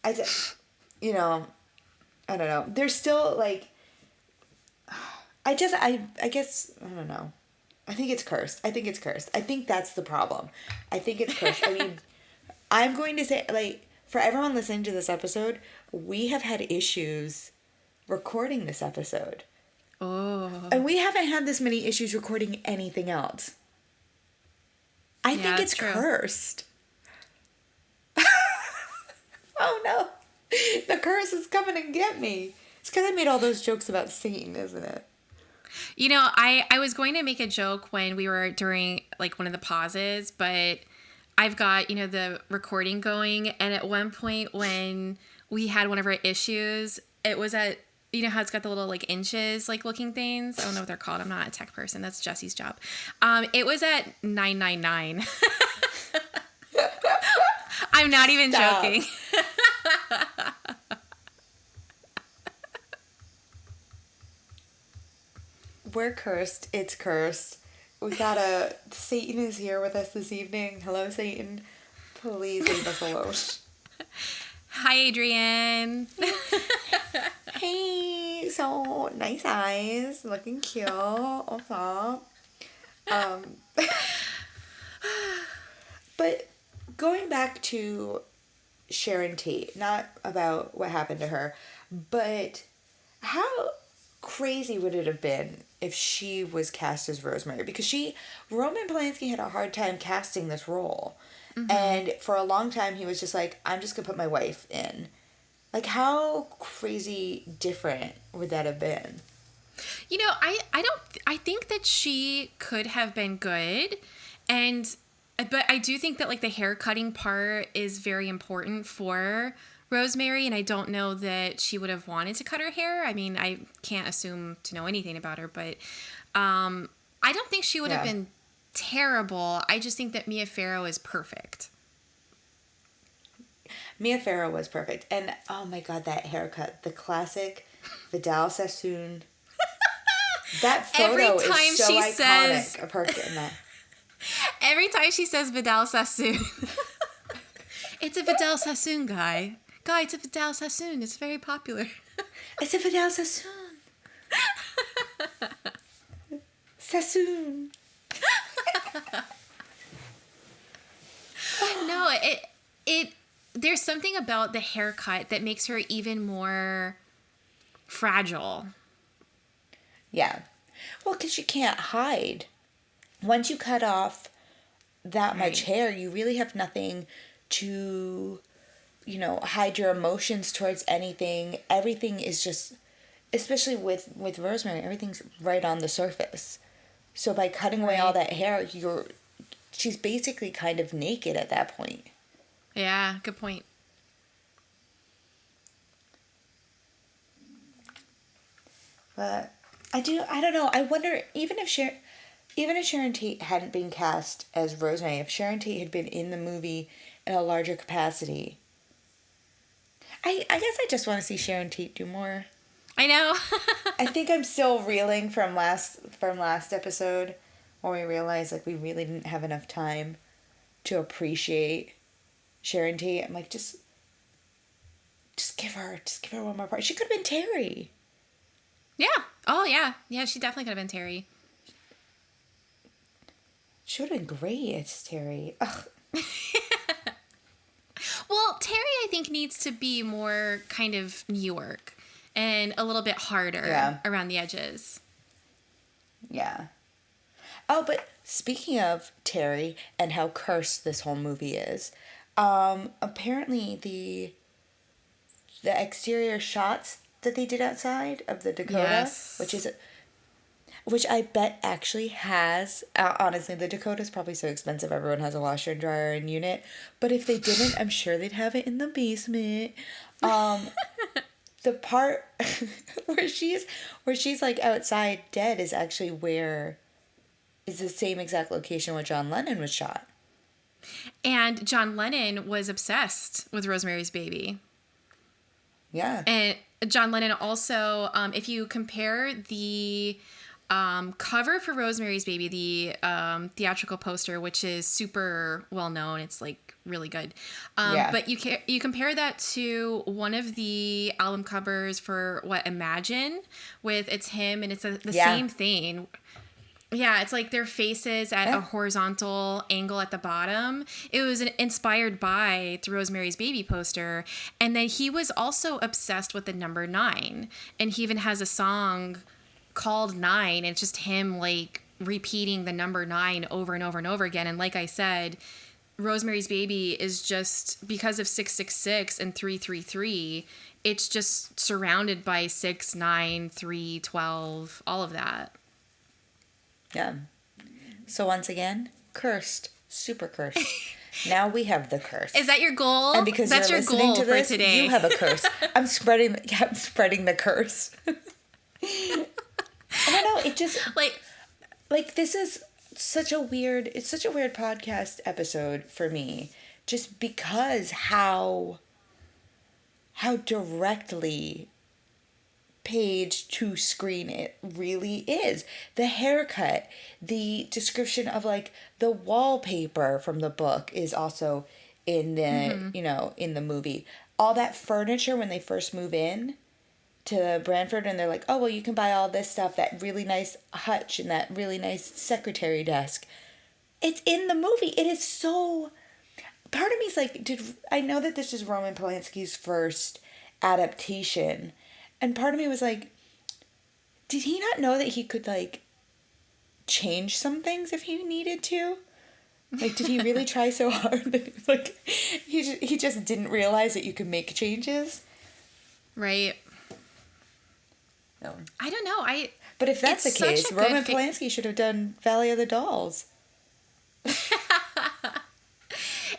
I don't know. There's still, like, I guess, I don't know. I think it's cursed. I think that's the problem. I think it's cursed. I mean, I'm going to say, like, for everyone listening to this episode, we have had issues recording this episode. Oh. And we haven't had this many issues recording anything else. I think it's cursed. Oh no. The curse is coming to get me. It's because I made all those jokes about Satan, isn't it? You know, I was going to make a joke when we were during, like, one of the pauses, but I've got, you know, the recording going, and at one point when we had one of our issues, it was at, you know how it's got the little, like, inches, like, looking things? I don't know what they're called. I'm not a tech person. That's Jesse's job. It was at 999. I'm not even joking. we're cursed. It's cursed. Satan is here with us this evening. Hello, Satan. Please leave us alone. Hi, Adrian. Hey, so nice eyes, looking cute. What's up? Um, but going back to Sharon Tate, not about what happened to her, but how crazy would it have been if she was cast as Rosemary? Because Roman Polanski had a hard time casting this role. Mm-hmm. And for a long time, he was just like, I'm just going to put my wife in. Like, how crazy different would that have been? You know, I think that she could have been good. But I do think that, like, the hair cutting part is very important for Rosemary. And I don't know that she would have wanted to cut her hair. I mean, I can't assume to know anything about her. But I don't think she would have been terrible. I just think that Mia Farrow is perfect. Mia Farrow was perfect. And, oh my God, that haircut. The classic Vidal Sassoon. That photo is so iconic of her getting that. Every time she says Vidal Sassoon. It's a Vidal Sassoon guy. Guy, it's a Vidal Sassoon. It's very popular. It's a Vidal Sassoon. Sassoon. No, there's something about the haircut that makes her even more fragile. Yeah. Well, because you can't hide. Once you cut off that much hair, you really have nothing to, hide your emotions towards anything. Everything is just, especially with Rosemary, everything's right on the surface. So by cutting away all that hair, she's basically kind of naked at that point. Yeah, good point. But I don't know. I wonder, even if Sharon Tate hadn't been cast as Rosemary, if Sharon Tate had been in the movie in a larger capacity, I guess I just want to see Sharon Tate do more. I know. I think I'm still reeling from last episode when we realized, like, we really didn't have enough time to appreciate Sharon Tate. I'm like, just give her one more part. She could have been Terry. Yeah. Oh, yeah. Yeah, she definitely could have been Terry. She would have been great as Terry. Ugh. Well, Terry, I think, needs to be more kind of New York and a little bit harder around the edges. Yeah. Oh, but speaking of Terry and how cursed this whole movie is, apparently the exterior shots that they did outside of the Dakota, which I bet actually has, honestly, the Dakota's probably so expensive, everyone has a washer and dryer and unit, but if they didn't, I'm sure they'd have it in the basement. The part where she's like outside dead is actually is the same exact location where John Lennon was shot. And John Lennon was obsessed with Rosemary's Baby. Yeah. And John Lennon also, if you compare the cover for Rosemary's Baby, the theatrical poster, which is super well known, it's like really good. But you compare that to one of the album covers for Imagine, with it's him and it's the same thing. Yeah, it's like their faces at a horizontal angle at the bottom. It was inspired by the Rosemary's Baby poster. And then he was also obsessed with the number 9. And he even has a song called 9. And it's just him, like, repeating the number 9 over and over and over again. And like I said, Rosemary's Baby is just, because of 666 and 333, it's just surrounded by 6, 9, 3, 12, all of that. Yeah. So once again, cursed. Super cursed. Now we have the curse. Is that your goal? And because that's you're your listening goal to this, for today. you have a curse. I'm spreading the curse. I don't know. It just like this is such a weird podcast episode for me, just because how directly page to screen it really is. The haircut, the description of like the wallpaper from the book is also in the, in the movie. All that furniture when they first move in to Branford and they're like, oh, well, you can buy all this stuff, that really nice hutch and that really nice secretary desk. It's in the movie. It is so... Part of me is like, I know that this is Roman Polanski's first adaptation, and part of me was like, did he not know that he could, like, change some things if he needed to? Like, did he really try so hard that, like, he just didn't realize that you could make changes? Right. No. I don't know. But if that's the case, Roman Polanski should have done Valley of the Dolls.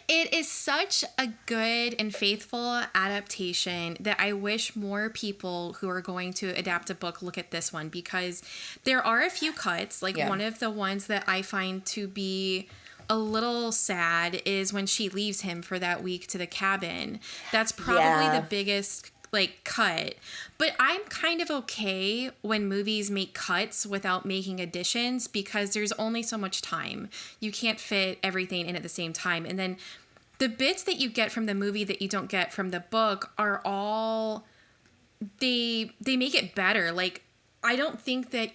It is such a good and faithful adaptation that I wish more people who are going to adapt a book look at this one, because there are a few cuts. Like, one of the ones that I find to be a little sad is when she leaves him for that week to the cabin. That's probably the biggest cut. But I'm kind of okay when movies make cuts without making additions, because there's only so much time. You can't fit everything in at the same time. And then the bits that you get from the movie that you don't get from the book are all, they make it better. Like, I don't think that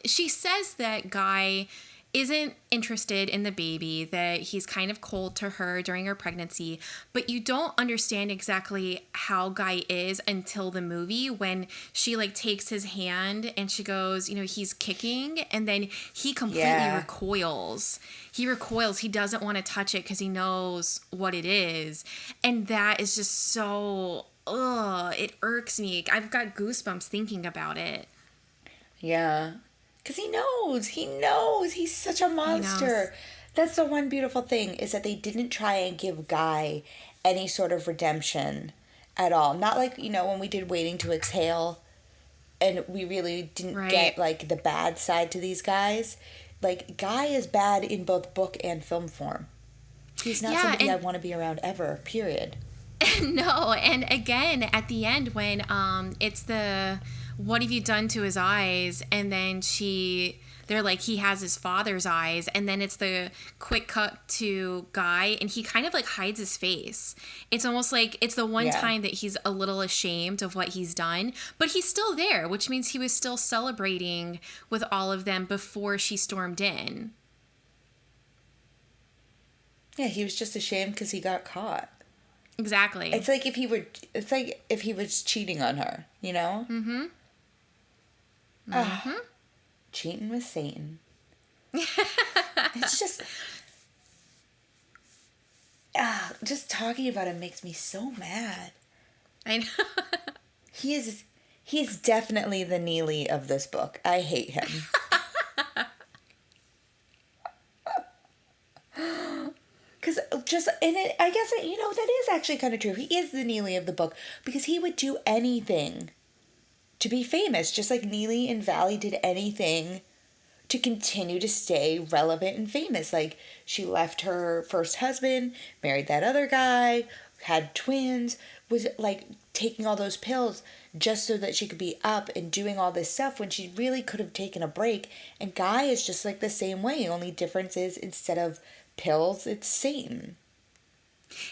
she says that Guy isn't interested in the baby, that he's kind of cold to her during her pregnancy, but you don't understand exactly how Guy is until the movie, when she takes his hand and she goes, he's kicking, and then he completely recoils. He recoils. He doesn't want to touch it because he knows what it is. And that is just so, it irks me. I've got goosebumps thinking about it. Yeah. Because he knows. He's such a monster. That's the one beautiful thing, is that they didn't try and give Guy any sort of redemption at all. Not like, when we did Waiting to Exhale, and we really didn't get, the bad side to these guys. Like, Guy is bad in both book and film form. He's not somebody I want to be around ever, period. No, and again, at the end, when it's the... what have you done to his eyes? And then they're like, he has his father's eyes. And then it's the quick cut to Guy, and he kind of hides his face. It's almost like it's the one time that he's a little ashamed of what he's done, but he's still there, which means he was still celebrating with all of them before she stormed in. Yeah, he was just ashamed because he got caught. Exactly. It's like if he was cheating on her, Mm-hmm. Mm-hmm. Cheating with Satan. It's just talking about him makes me so mad. I know. He is definitely the Neely of this book. I hate him. Because I guess, that is actually kind of true. He is the Neely of the book, because he would do anything to be famous, just like Neely and Valley did anything to continue to stay relevant and famous. Like, she left her first husband, married that other guy, had twins, was taking all those pills just so that she could be up and doing all this stuff when she really could have taken a break. And Guy is just the same way. Only difference is, instead of pills, it's Satan.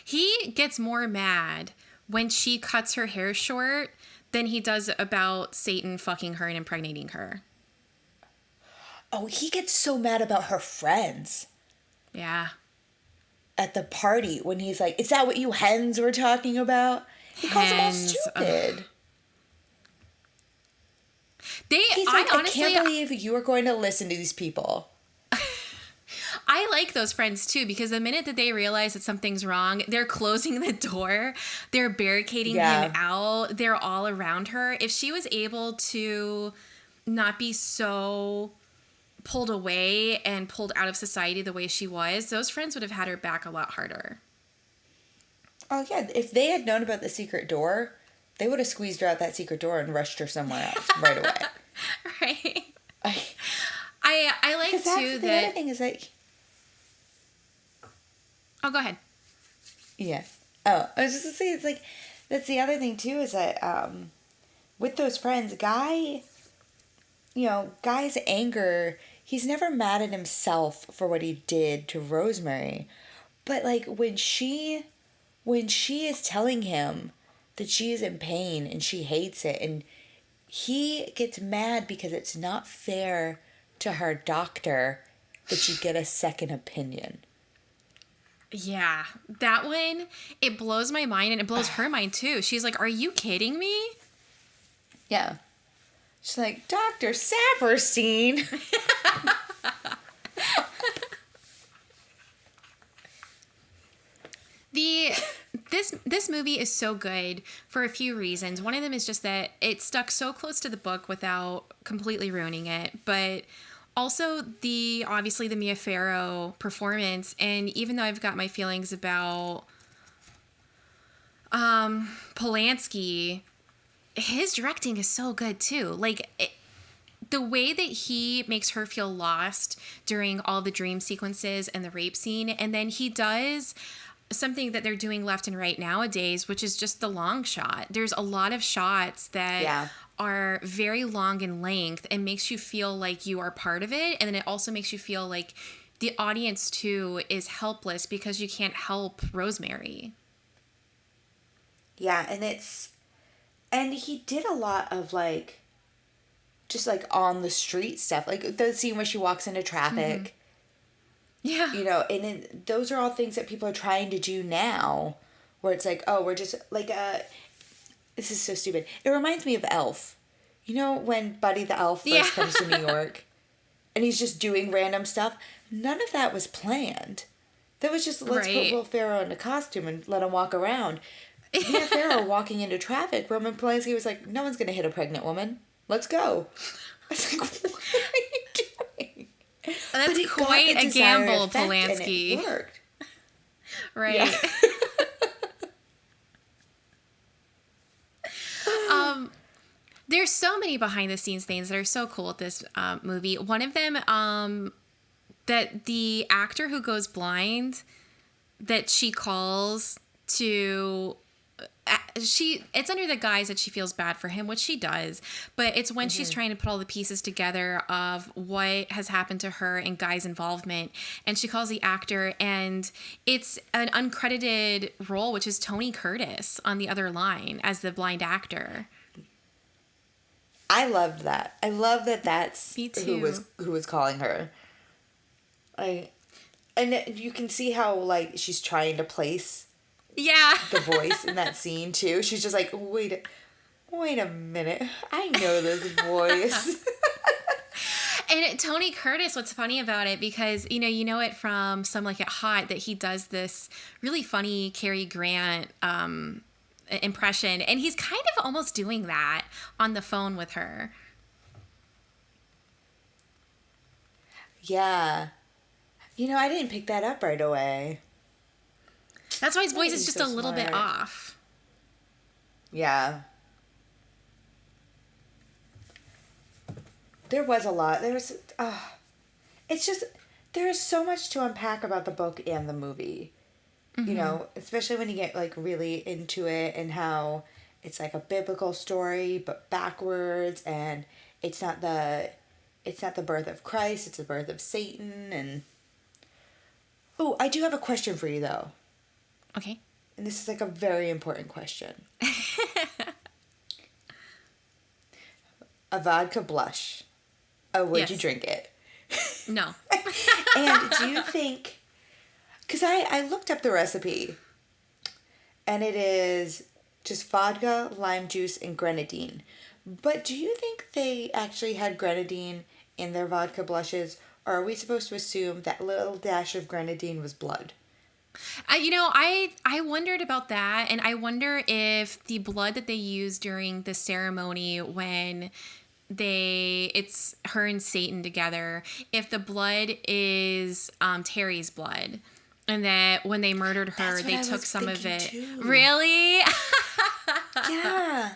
He gets more mad when she cuts her hair short than he does about Satan fucking her and impregnating her. Oh, he gets so mad about her friends. Yeah. At the party, when he's like, is that what you hens were talking about? He calls them all stupid. He's like, I can't believe you are going to listen to these people. I like those friends too, because the minute that they realize that something's wrong, they're closing the door, they're barricading him out, they're all around her. If she was able to not be so pulled away and pulled out of society the way she was, those friends would have had her back a lot harder. Oh yeah, if they had known about the secret door, they would have squeezed her out that secret door and rushed her somewhere else right away. Right. I like too the other thing is Oh, go ahead. Yeah. Oh, I was just gonna say, it's that's the other thing too, is that with those friends, Guy's anger, he's never mad at himself for what he did to Rosemary. But like when she is telling him that she is in pain and she hates it, and he gets mad because it's not fair to her doctor that she get a second opinion. Yeah, that one, it blows my mind, and it blows her mind too. She's like, are you kidding me? Yeah. She's like, Dr. Saperstein. This movie is so good for a few reasons. One of them is just that it stuck so close to the book without completely ruining it, but also obviously the Mia Farrow performance. And even though I've got my feelings about Polanski, his directing is so good too. Like the way that he makes her feel lost during all the dream sequences and the rape scene, and then he does something that they're doing left and right nowadays, which is just the long shot. There's a lot of shots that are very long in length and makes you feel like you are part of it. And then it also makes you feel like the audience too is helpless because you can't help Rosemary. Yeah, and he did a lot of like just like on the street stuff. Like the scene where she walks into traffic. Mm-hmm. Yeah. And those are all things that people are trying to do now, where it's like, oh, we're just like, this is so stupid. It reminds me of Elf. You know when Buddy the Elf first comes to New York and he's just doing random stuff? None of that was planned. That was just, let's put Will Ferrell in a costume and let him walk around. Mia Farrow walking into traffic, Roman Polanski was like, no one's going to hit a pregnant woman. Let's go. I was like, what are you doing? That's quite a gamble, Polanski. And it worked. Right. Yeah. There's so many behind the scenes things that are so cool with this movie. One of them, that the actor who goes blind, that she calls to... it's under the guise that she feels bad for him, which she does, but it's when she's trying to put all the pieces together of what has happened to her and Guy's involvement, and she calls the actor, and it's an uncredited role, which is Tony Curtis on the other line as the blind actor. I loved that. I love that that's Me too. who was calling her. And you can see how like she's trying to place the voice in that scene too. She's just like, wait a minute, I know this voice. And Tony Curtis, what's funny about it, because you know it from Some Like It Hot, that he does this really funny Cary Grant impression, and he's kind of almost doing that on the phone with her. Yeah, I didn't pick that up right away. That's why his voice is just a little bit off. Yeah. There was a lot. It's just, there is so much to unpack about the book and the movie. Especially when you get like really into it, and how it's like a biblical story but backwards, and it's not the birth of Christ, it's the birth of Satan. And oh, I do have a question for you though. Okay. And this is like a very important question. A vodka blush. Oh, would you drink it? No. And do you think... Because I looked up the recipe. And it is just vodka, lime juice, and grenadine. But do you think they actually had grenadine in their vodka blushes? Or are we supposed to assume that little dash of grenadine was blood? I wondered about that, and I wonder if the blood that they use during the ceremony when it's her and Satan together, if the blood is Terry's blood, and that when they murdered her, they took some of it. Too. Really? Yeah.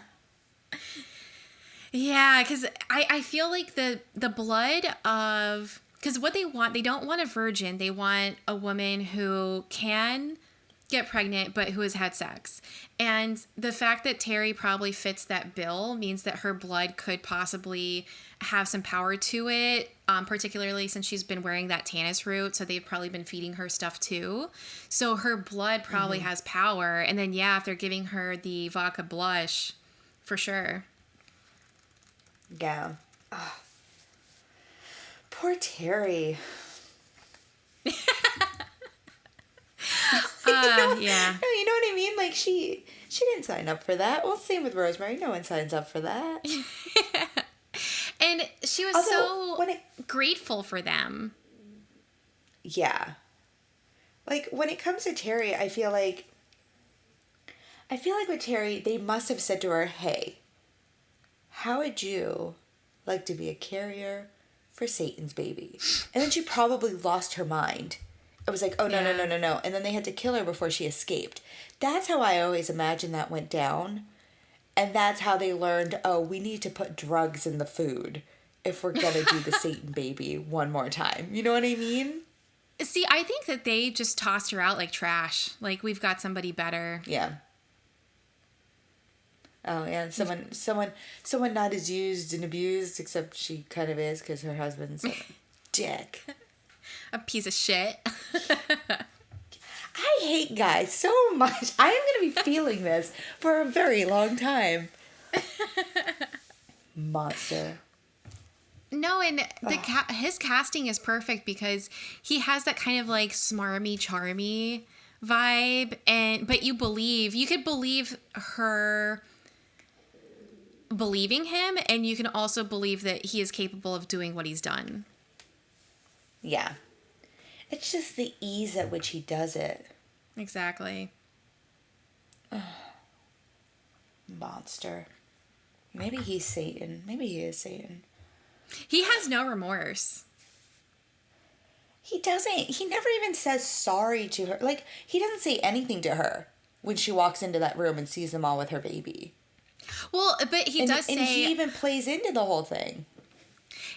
Yeah, because I feel like the blood of... Because what they don't want a virgin. They want a woman who can get pregnant, but who has had sex. And the fact that Terry probably fits that bill means that her blood could possibly have some power to it, particularly since she's been wearing that tannis root. So they've probably been feeding her stuff too. So her blood probably has power. And then, yeah, if they're giving her the vodka blush, for sure. Yeah. Oh. Poor Terry. Yeah. No, you know what I mean? Like, she didn't sign up for that. Well, same with Rosemary. No one signs up for that. And she was grateful for them. Yeah. Like, when it comes to Terry, I feel like with Terry, they must have said to her, hey, how would you like to be a carrier for Satan's baby? And then she probably lost her mind. It was like, oh, no. And then they had to kill her before she escaped. That's how I always imagined that went down. And that's how they learned, oh, we need to put drugs in the food if we're going to do the Satan baby one more time. You know what I mean? See, I think that they just tossed her out like trash. Like, we've got somebody better. Yeah. Oh, yeah. Someone not as used and abused, except she kind of is because her husband's a dick. A piece of shit. I hate guys so much. I am going to be feeling this for a very long time. Monster. No, and his casting is perfect because he has that kind of like smarmy, charmy vibe, but you could believe her believing him, and you can also believe that he is capable of doing what he's done. Yeah. It's just the ease at which he does it. Exactly. Monster. Maybe he's Satan. Maybe he is Satan. He has no remorse. He doesn't. He never even says sorry to her. Like, he doesn't say anything to her when she walks into that room and sees them all with her baby. Well, but he does say... And he even plays into the whole thing.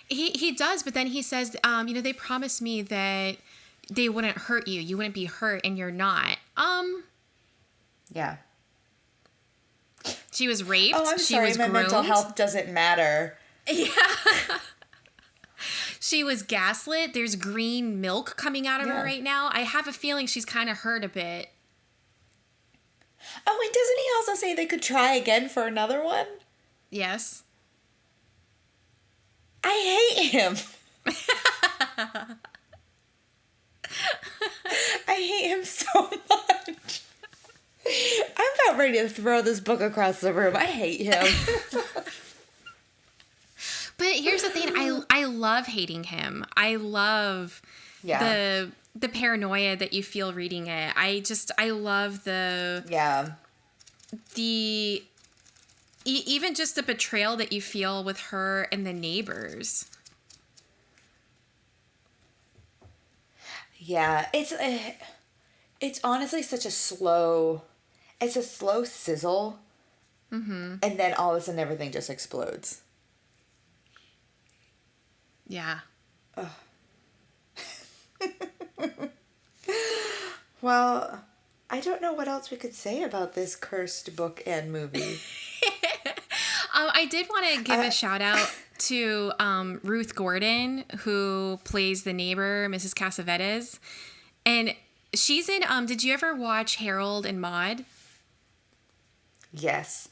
He does, but then he says, they promised me that they wouldn't hurt you. You wouldn't be hurt, and you're not. Yeah. She was raped. Oh, I'm she sorry. was My groomed. mental health doesn't matter. Yeah. She was gaslit. There's green milk coming out of her right now. I have a feeling she's kind of hurt a bit. Oh, and doesn't he also say they could try again for another one? Yes. I hate him. I hate him so much. I'm about ready to throw this book across the room. I hate him. But here's the thing. I love hating him. I love the paranoia that you feel reading it. I love even just the betrayal that you feel with her and the neighbors. Yeah, it's honestly such a slow sizzle. Mm-hmm. And then all of a sudden everything just explodes. Yeah. Well, I don't know what else we could say about this cursed book and movie. I did want to give a shout out to Ruth Gordon, who plays the neighbor, Mrs. Cassavetes. And she's in, did you ever watch Harold and Maude? Yes.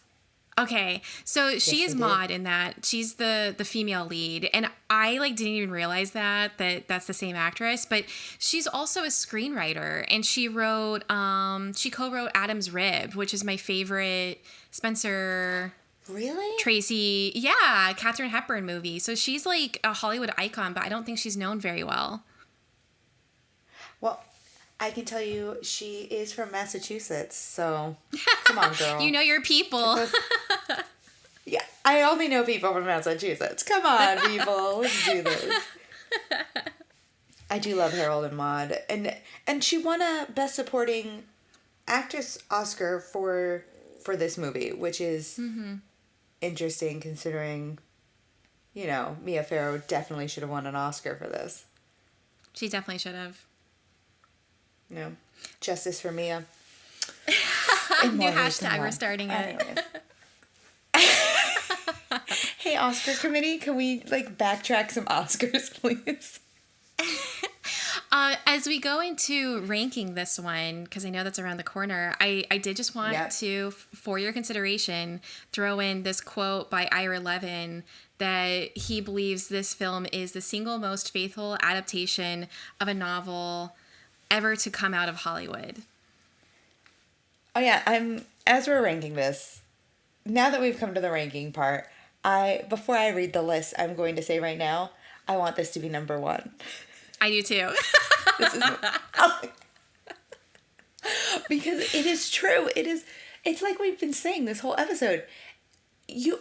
Okay, so she is Maude in that. She's the female lead, and I didn't even realize that's the same actress. But she's also a screenwriter, and she co-wrote Adam's Rib, which is my favorite Spencer. Really? Tracy, yeah, Katharine Hepburn movie. So she's like a Hollywood icon, but I don't think she's known very well. Well, I can tell you she is from Massachusetts, so come on, girl. You know your people. Yeah, I only know people from Massachusetts. Come on, people. Let's do this. I do love Harold and Maude. And she won a Best Supporting Actress Oscar for this movie, which is interesting considering, Mia Farrow definitely should have won an Oscar for this. She definitely should have. No. Justice for Mia. In New more ways than hashtag, we're one. starting it. Anyways. Hey, Oscar committee, can we like backtrack some Oscars, please? As we go into ranking this one, because I know that's around the corner, I did just want to, for your consideration, throw in this quote by Ira Levin that he believes this film is the single most faithful adaptation of a novel ever to come out of Hollywood. Oh yeah, as we're ranking this, now that we've come to the ranking part, before I read the list, I'm going to say right now, I want this to be number 1. I do too. This is because it is true. It's like we've been saying this whole episode. You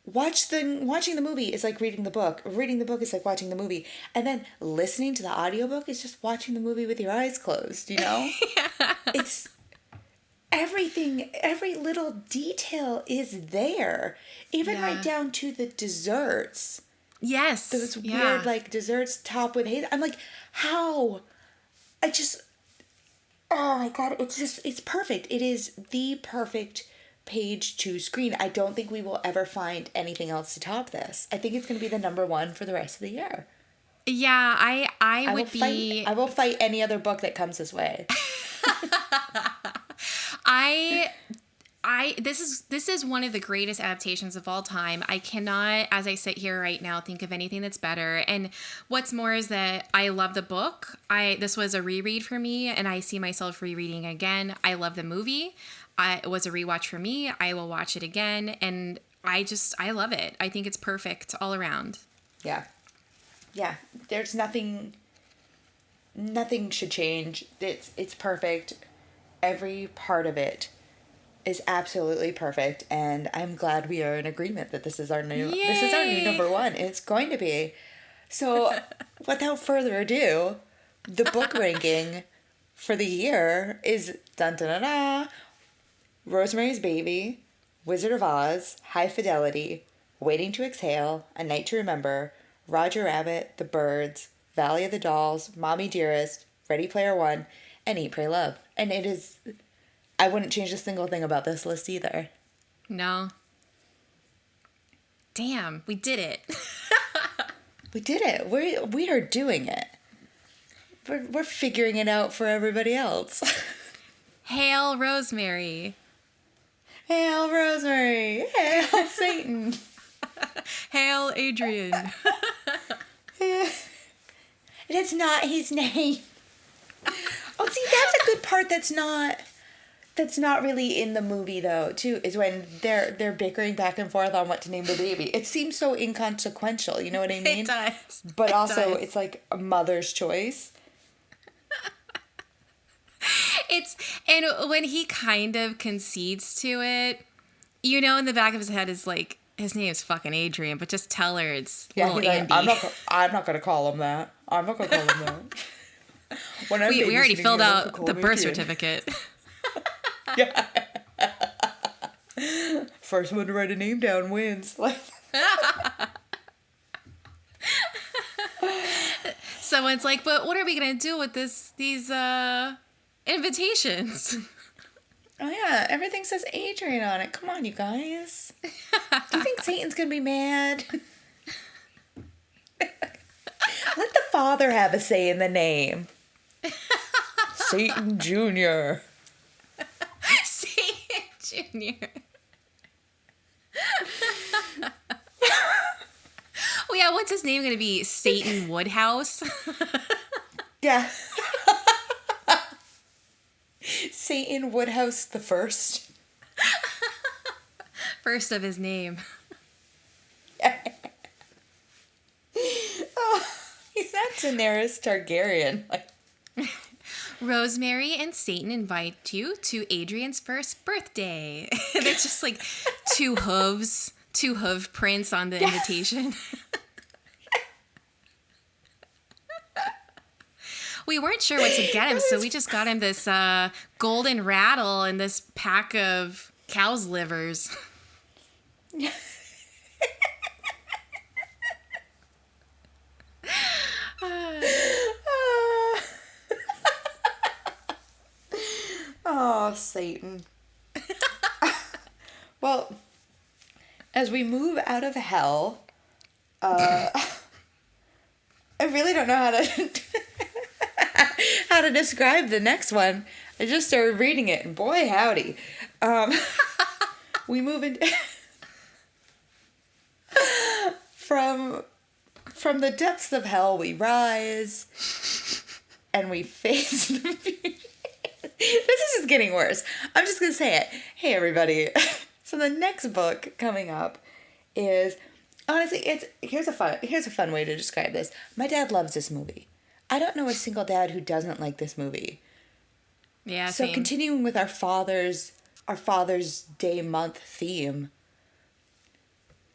watching the movie is like reading the book. Reading the book is like watching the movie. And then listening to the audiobook is just watching the movie with your eyes closed, you know? Yeah. It's everything, every little detail is there. Even right down to the desserts. Yes. Those weird, like, desserts topped with hazel. I'm like, how? Oh my God, it's perfect. It is the perfect page to screen. I don't think we will ever find anything else to top this. I think it's going to be the number 1 for the rest of the year. Yeah, I will fight any other book that comes this way. This is one of the greatest adaptations of all time. I cannot, as I sit here right now, think of anything that's better. And what's more is that I love the book. This was a reread for me, and I see myself rereading again. I love the movie. It was a rewatch for me. I will watch it again, and I love it. I think it's perfect all around. Yeah. Yeah. There's nothing should change. It's perfect. Every part of it is absolutely perfect, and I'm glad we are in agreement that this is our new number 1. It's going to be. So, without further ado, the book ranking for the year is dun dun dun dun, Rosemary's Baby, Wizard of Oz, High Fidelity, Waiting to Exhale, A Night to Remember, Roger Rabbit, The Birds, Valley of the Dolls, Mommy Dearest, Ready Player One, and Eat, Pray, Love. And it is... I wouldn't change a single thing about this list either. No. Damn, we did it. We did it. We are doing it. We're figuring it out for everybody else. Hail Rosemary. Hail Rosemary. Hail Satan. Hail Adrian. It's not his name. Oh, see, that's a good part that's not really in the movie, though, too, is when they're bickering back and forth on what to name the baby. It seems so inconsequential, you know what I mean? It does. But also, it's like a mother's choice. And when he kind of concedes to it, you know, in the back of his head is like, his name is fucking Adrian, but just tell her it's little Andy. Like, I'm not going to call him that. I'm not going to call him that. We already filled out the birth certificate. Yeah. First one to write a name down wins. Someone's like, but what are we going to do with these invitations? Oh yeah, everything says Adrian on it. Come on, you guys. Do you think Satan's going to be mad? Let the father have a say in the name. Satan Jr. Satan Jr. Well, yeah, what's his name going to be? Satan Woodhouse? Yeah. Satan Woodhouse the First. First of his name. Oh, he's not Daenerys Targaryen. Rosemary and Satan invite you to Adrian's first birthday. It's just like two hoof prints on the invitation. We weren't sure what to get him, so we just got him this golden rattle and this pack of cow's livers. Oh, Satan. Well, as we move out of hell, I really don't know how to how to describe the next one. I just started reading it, and boy, howdy. We move into from the depths of hell we rise, and we face the future. This is just getting worse. I'm just gonna say it. Hey, everybody. So the next book coming up is, honestly, here's a fun way to describe this. My dad loves this movie. I don't know a single dad who doesn't like this movie. Yeah. So same. continuing with our Father's Day month theme.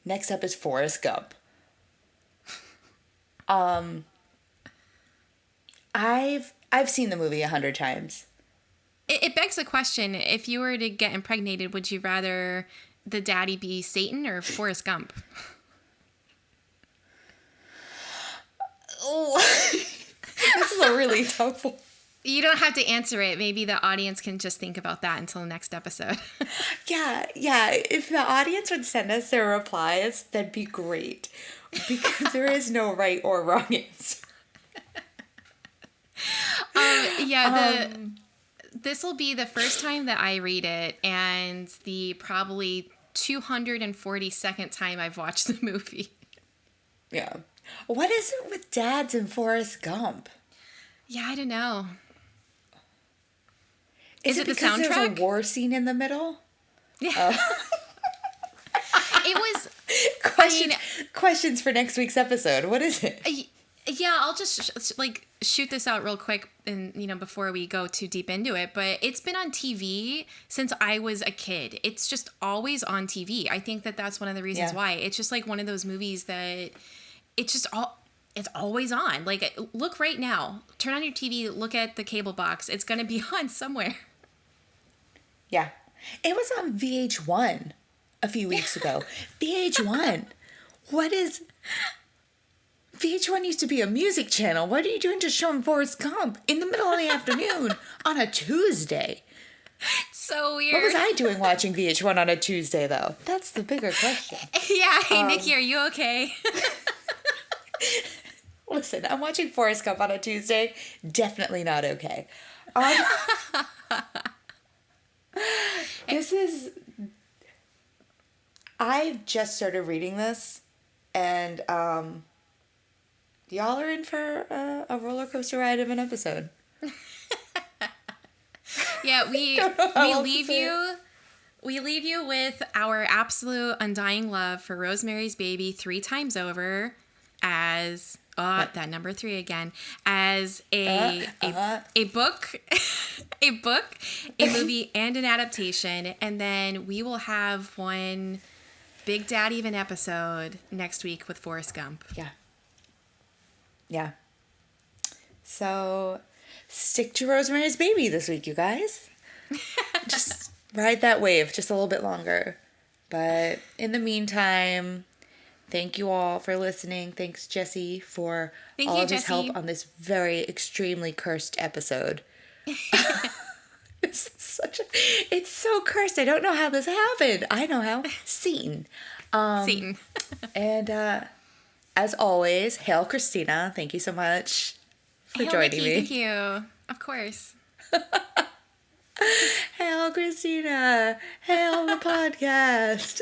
Next up is Forrest Gump. I've seen the movie 100 times. It begs the question: if you were to get impregnated, would you rather the daddy be Satan or Forrest Gump? Oh, this is a really tough one. You don't have to answer it. Maybe the audience can just think about that until the next episode. Yeah. If the audience would send us their replies, that'd be great. Because there is no right or wrong answer. This will be the first time that I read it, and the probably 242nd time I've watched the movie. Yeah. What is it with dads and Forrest Gump? Yeah, I don't know. Is it the soundtrack? There's a war scene in the middle? Yeah. It was... Questions for next week's episode. What is it? Yeah, I'll just shoot this out real quick, and before we go too deep into it. But it's been on TV since I was a kid. It's just always on TV. I think that's one of the reasons why. It's just like one of those movies that it's always on. Like, look right now. Turn on your TV. Look at the cable box. It's gonna be on somewhere. Yeah, it was on VH1 a few weeks ago. VH1. What is... VH1 used to be a music channel. What are you doing just showing Forrest Gump in the middle of the afternoon on a Tuesday? So weird. What was I doing watching VH1 on a Tuesday, though? That's the bigger question. Yeah. Hey, Nikki, are you okay? Listen, I'm watching Forrest Gump on a Tuesday. Definitely not okay. I just started reading this, and y'all are in for a roller coaster ride of an episode. Yeah, we leave you with our absolute undying love for Rosemary's Baby 3 times over, as that number 3 again, as a book, a movie, and an adaptation, and then we will have one big daddy of an episode next week with Forrest Gump. Yeah. So, stick to Rosemary's Baby this week, you guys. Just ride that wave just a little bit longer. But in the meantime, thank you all for listening. Thanks, Jessie, for all of his help on this very extremely cursed episode. It's so cursed. I don't know how this happened. I know how. Satan. Satan. And as always, hail Christina. Thank you so much for joining me. Thank you. Of course. Hail Christina. Hail the podcast.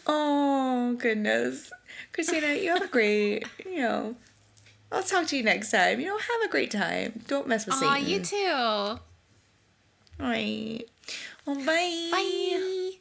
Oh, goodness. Christina, you have a great, I'll talk to you next time. Have a great time. Don't mess with Satan. Aw, you too. All right. Well, bye. Bye.